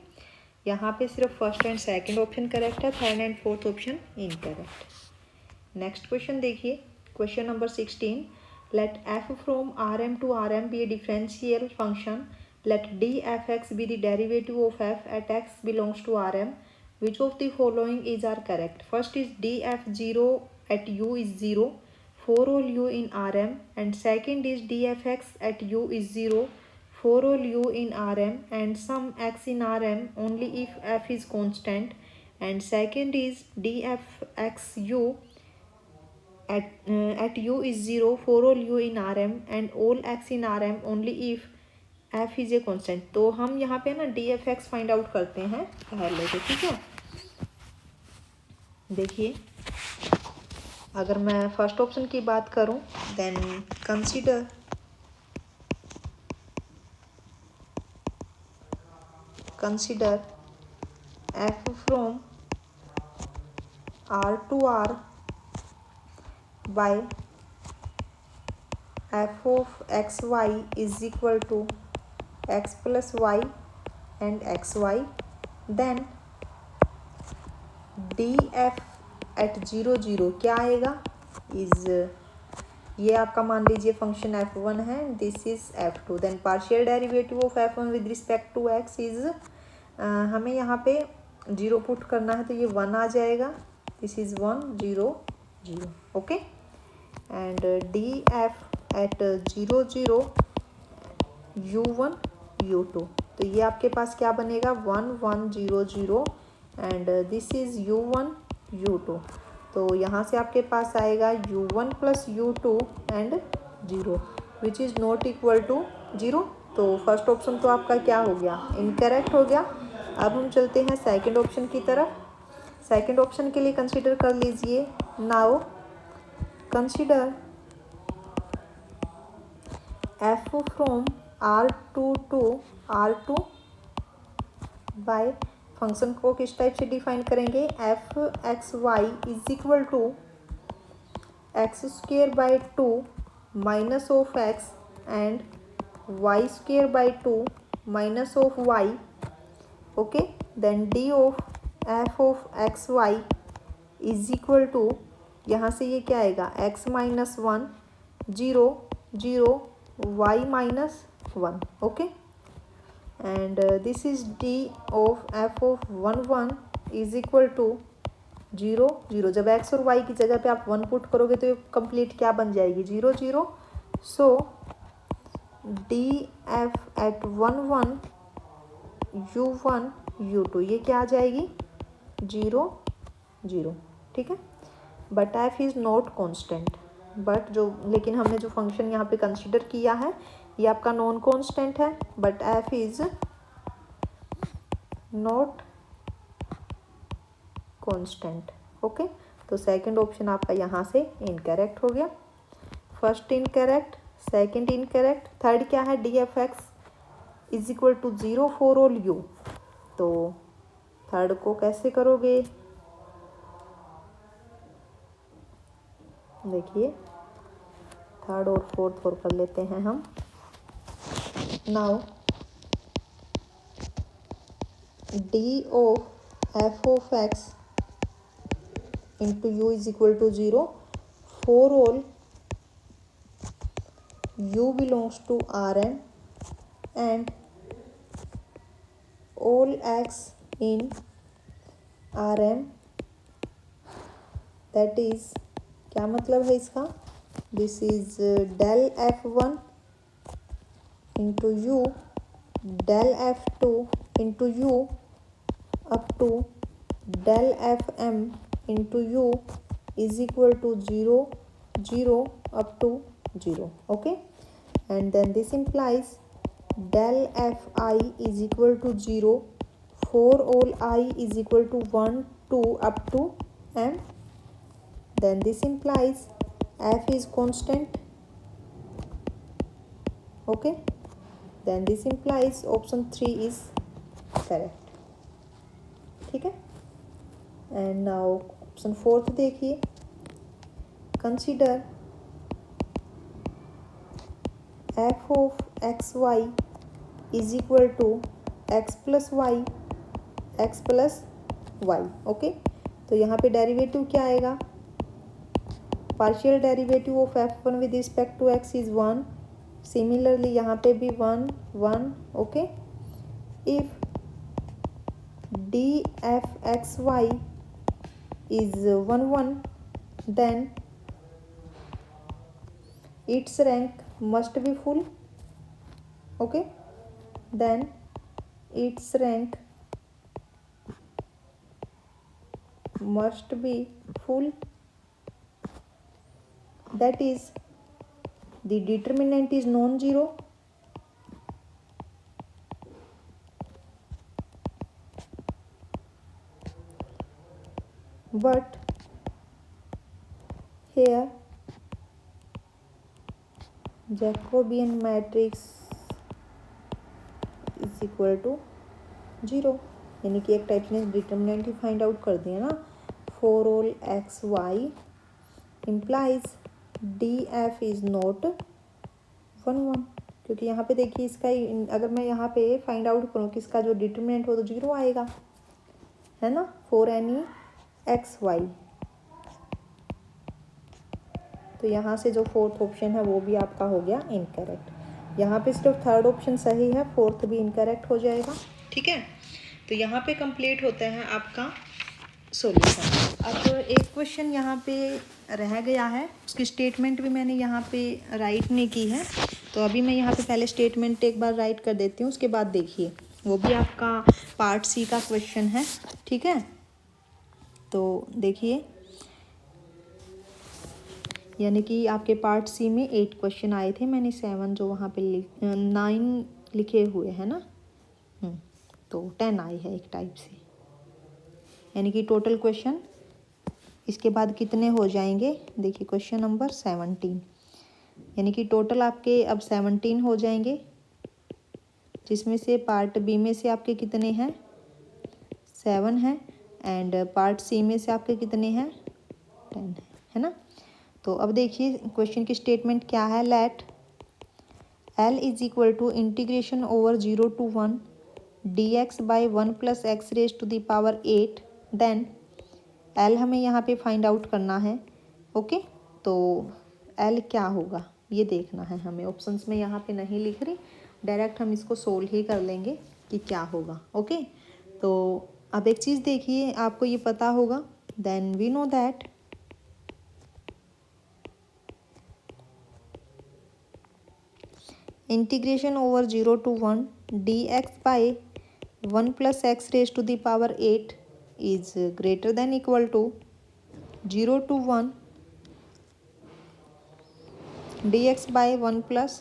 यहाँ पे सिर्फ first and second option correct है, third and fourth option incorrect. Next question देखिए, question number 16, let f from rm to rm be a differential function, let dfx be the derivative of f at x belongs to rm, which of the following is are correct? First is df0 at u is 0 for all u in rm, and second is dfx at u is 0 for all u in rm and some x in rm only if f is constant, and second is dfx u at u is 0 for all u in rm and all x in rm only if f is a constant। तो हम यहाँ पे ना dfx find out करते हैं पहले से, ठीक है। देखिए अगर मैं फर्स्ट ऑप्शन की बात करूँ then consider f from r to r by f of xy is equal to x plus y and xy, then df at 0 0 क्या आएगा, इज ये आपका मान लीजिए फंक्शन f1 है, this is f2, then partial derivative of f1 with respect to x is हमें यहाँ पे 0 पुट करना है तो ये 1 आ जाएगा, this is 1 0 0। Okay, and df at 0 0 u1 u2, तो ये आपके पास क्या बनेगा 1 1 0 0 and this is u1 u2। तो यहाँ से आपके पास आएगा u1 plus u2 and 0 which is not equal to 0। तो फर्स्ट ऑप्शन तो आपका क्या हो गया, इनकरेक्ट हो गया। अब हम चलते हैं सेकंड ऑप्शन की तरफ। सेकंड ऑप्शन के लिए कंसीडर कर लीजिए, now consider f from r2 to r2 by, function को किस टाइप से डिफाइन करेंगे, f x y is equal to x square by 2 minus of x and y square by 2 minus of y. Okay, then d of f of x y is equal to, यहाँ से ये क्या आएगा x minus 1 0 0 y minus 1। Okay, and this is d of f of 1 1 is equal to 0 0। जब x और y की जगह पे आप 1 पुट करोगे तो ये कंप्लीट क्या बन जाएगी 0 0। सो D F eight 1 1 u1 u2 ये क्या आ जाएगी 0 0, ठीक है। But f is not constant, but जो लेकिन हमने जो फंक्शन यहाँ पे कंसिडर किया है ये आपका नॉन कॉन्स्टेंट है, but f is not constant. Okay, तो सेकंड ऑप्शन आपका यहाँ से इनकरेक्ट हो गया। First incorrect, second incorrect, third क्या है d f x is equal to 0 for all u. तो थर्ड को कैसे करोगे, देखिए थर्ड और फोर्थ और कर लेते हैं हम। Now d of f of x into u is equal to 0 for all u belongs to r m and all x in r m, that is क्या मतलब है इसका, this is del F1 into u del F2 into u up to del FM into u is equal to 0 0 up to 0. Okay, and then this implies del Fi is equal to 0 for all I is equal to 1 2 up to m. Then this implies F is constant. Okay, then this implies option 3 is correct. ठीक है, and now option 4 देखिए, consider f of xy is equal to x plus y x plus y. Okay, तो यहाँ पे derivative क्या आएगा, partial derivative of f1 with respect to x is 1. Similarly यहाँ पे भी 1 1. ओके, if dfxy is 1 1 then its rank must be full. Okay, then its rank must be full, that is the determinant is non-zero. But here Jacobian matrix is equal to 0, यानी कि एक type ने determinant ही find out कर दिया ना. For all x y implies d f is not 1 1, क्योंकि यहाँ पे देखिए इसका अगर मैं यहाँ पे फाइंड आउट करूँ कि इसका जो डिटर्मिनेंट हो तो 0 आएगा, है ना, फॉर एनी एक्स वाई. तो यहाँ से जो फोर्थ ऑप्शन है वो भी आपका हो गया इनकरेक्ट. यहाँ पे सिर्फ थर्ड ऑप्शन सही है, फोर्थ भी इनकरेक्ट हो जाएगा. ठीक है, तो यहाँ पे कंप्लीट होता है आपका सॉल्यूशन. अब एक क्वेश्चन यहाँ पे रह गया है, उसकी स्टेटमेंट भी मैंने यहाँ पे राइट नहीं की है, तो अभी मैं यहाँ पे पहले स्टेटमेंट एक बार राइट कर देती हूँ, उसके बाद देखिए वो भी आपका पार्ट सी का क्वेश्चन है. ठीक है, तो देखिए, यानी कि आपके पार्ट सी में 8 क्वेश्चन आए थे, मैंने 7 जो वहाँ पे 9 लिखे हुए हैं ना, तो 10 आई है एक टाइप से, यानी कि टोटल क्वेश्चन इसके बाद कितने हो जाएंगे. देखिए क्वेश्चन नंबर 17, यानी कि टोटल आपके अब 17 हो जाएंगे, जिसमें से पार्ट बी में से आपके कितने हैं 7 हैं, एंड पार्ट सी में से आपके कितने हैं 10 है ना. तो अब देखिए क्वेश्चन की स्टेटमेंट क्या है. Let l is equal to integration over 0 to 1 dx by 1 plus x raise to the power 8. Then l हमें यहाँ पे फाइंड आउट करना है. ओके, तो एल क्या होगा ये देखना है हमें. ऑप्शंस में यहाँ पे नहीं लिख रही, डायरेक्ट हम इसको सोल्व ही कर लेंगे कि क्या होगा. ओके, तो अब एक चीज़ देखिए, आपको ये पता होगा, then we know that integration over 0 to 1 dx by 1 plus x raise to the power 8 is greater than equal to 0 to 1 dx by 1 plus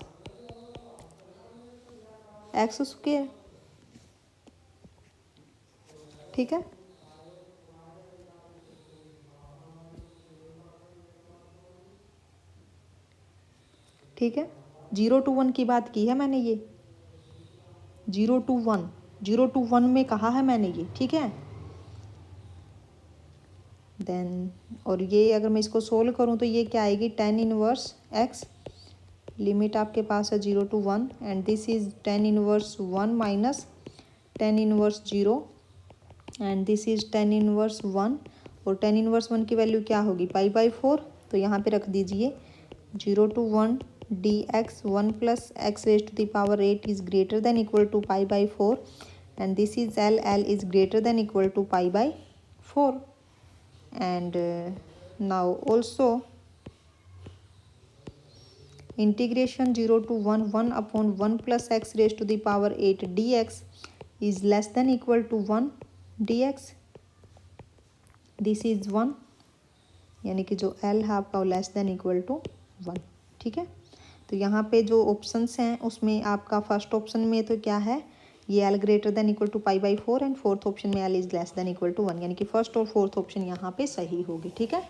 x square. ठीक है, ठीक है, 0 to 1 की बात की है मैंने, ये 0 to 1 में कहा है मैंने ये. ठीक है, देन और ये अगर मैं इसको सोल्व करूँ तो ये क्या आएगी, tan इनवर्स x. लिमिट आपके पास है 0 to 1, and this is tan inverse 1 minus tan inverse 0, and this is tan inverse 1, और tan इनवर्स 1 की वैल्यू क्या होगी π/4. तो यहाँ पे रख दीजिए 0 to 1 dx 1 plus x raised to the power 8 is greater than equal to π/4, and this is L is greater than equal to π/4. And now also integration 0 to 1 1 upon 1 plus x raised to the power 8 dx is less than equal to 1 dx. This is 1, यानी कि जो L है आपका वो less than equal to 1। ठीक है, तो यहाँ पे जो ऑप्शंस हैं उसमें आपका फर्स्ट ऑप्शन में तो क्या है, ये L greater than equal to pi by 4 and fourth option में L is less than equal to 1, यानी कि फर्स्ट और फोर्थ ऑप्शन यहाँ पे सही होगी। ठीक है,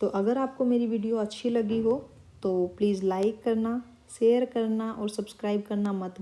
तो अगर आपको मेरी वीडियो अच्छी लगी हो तो प्लीज़ लाइक करना, शेयर करना और सब्सक्राइब करना मत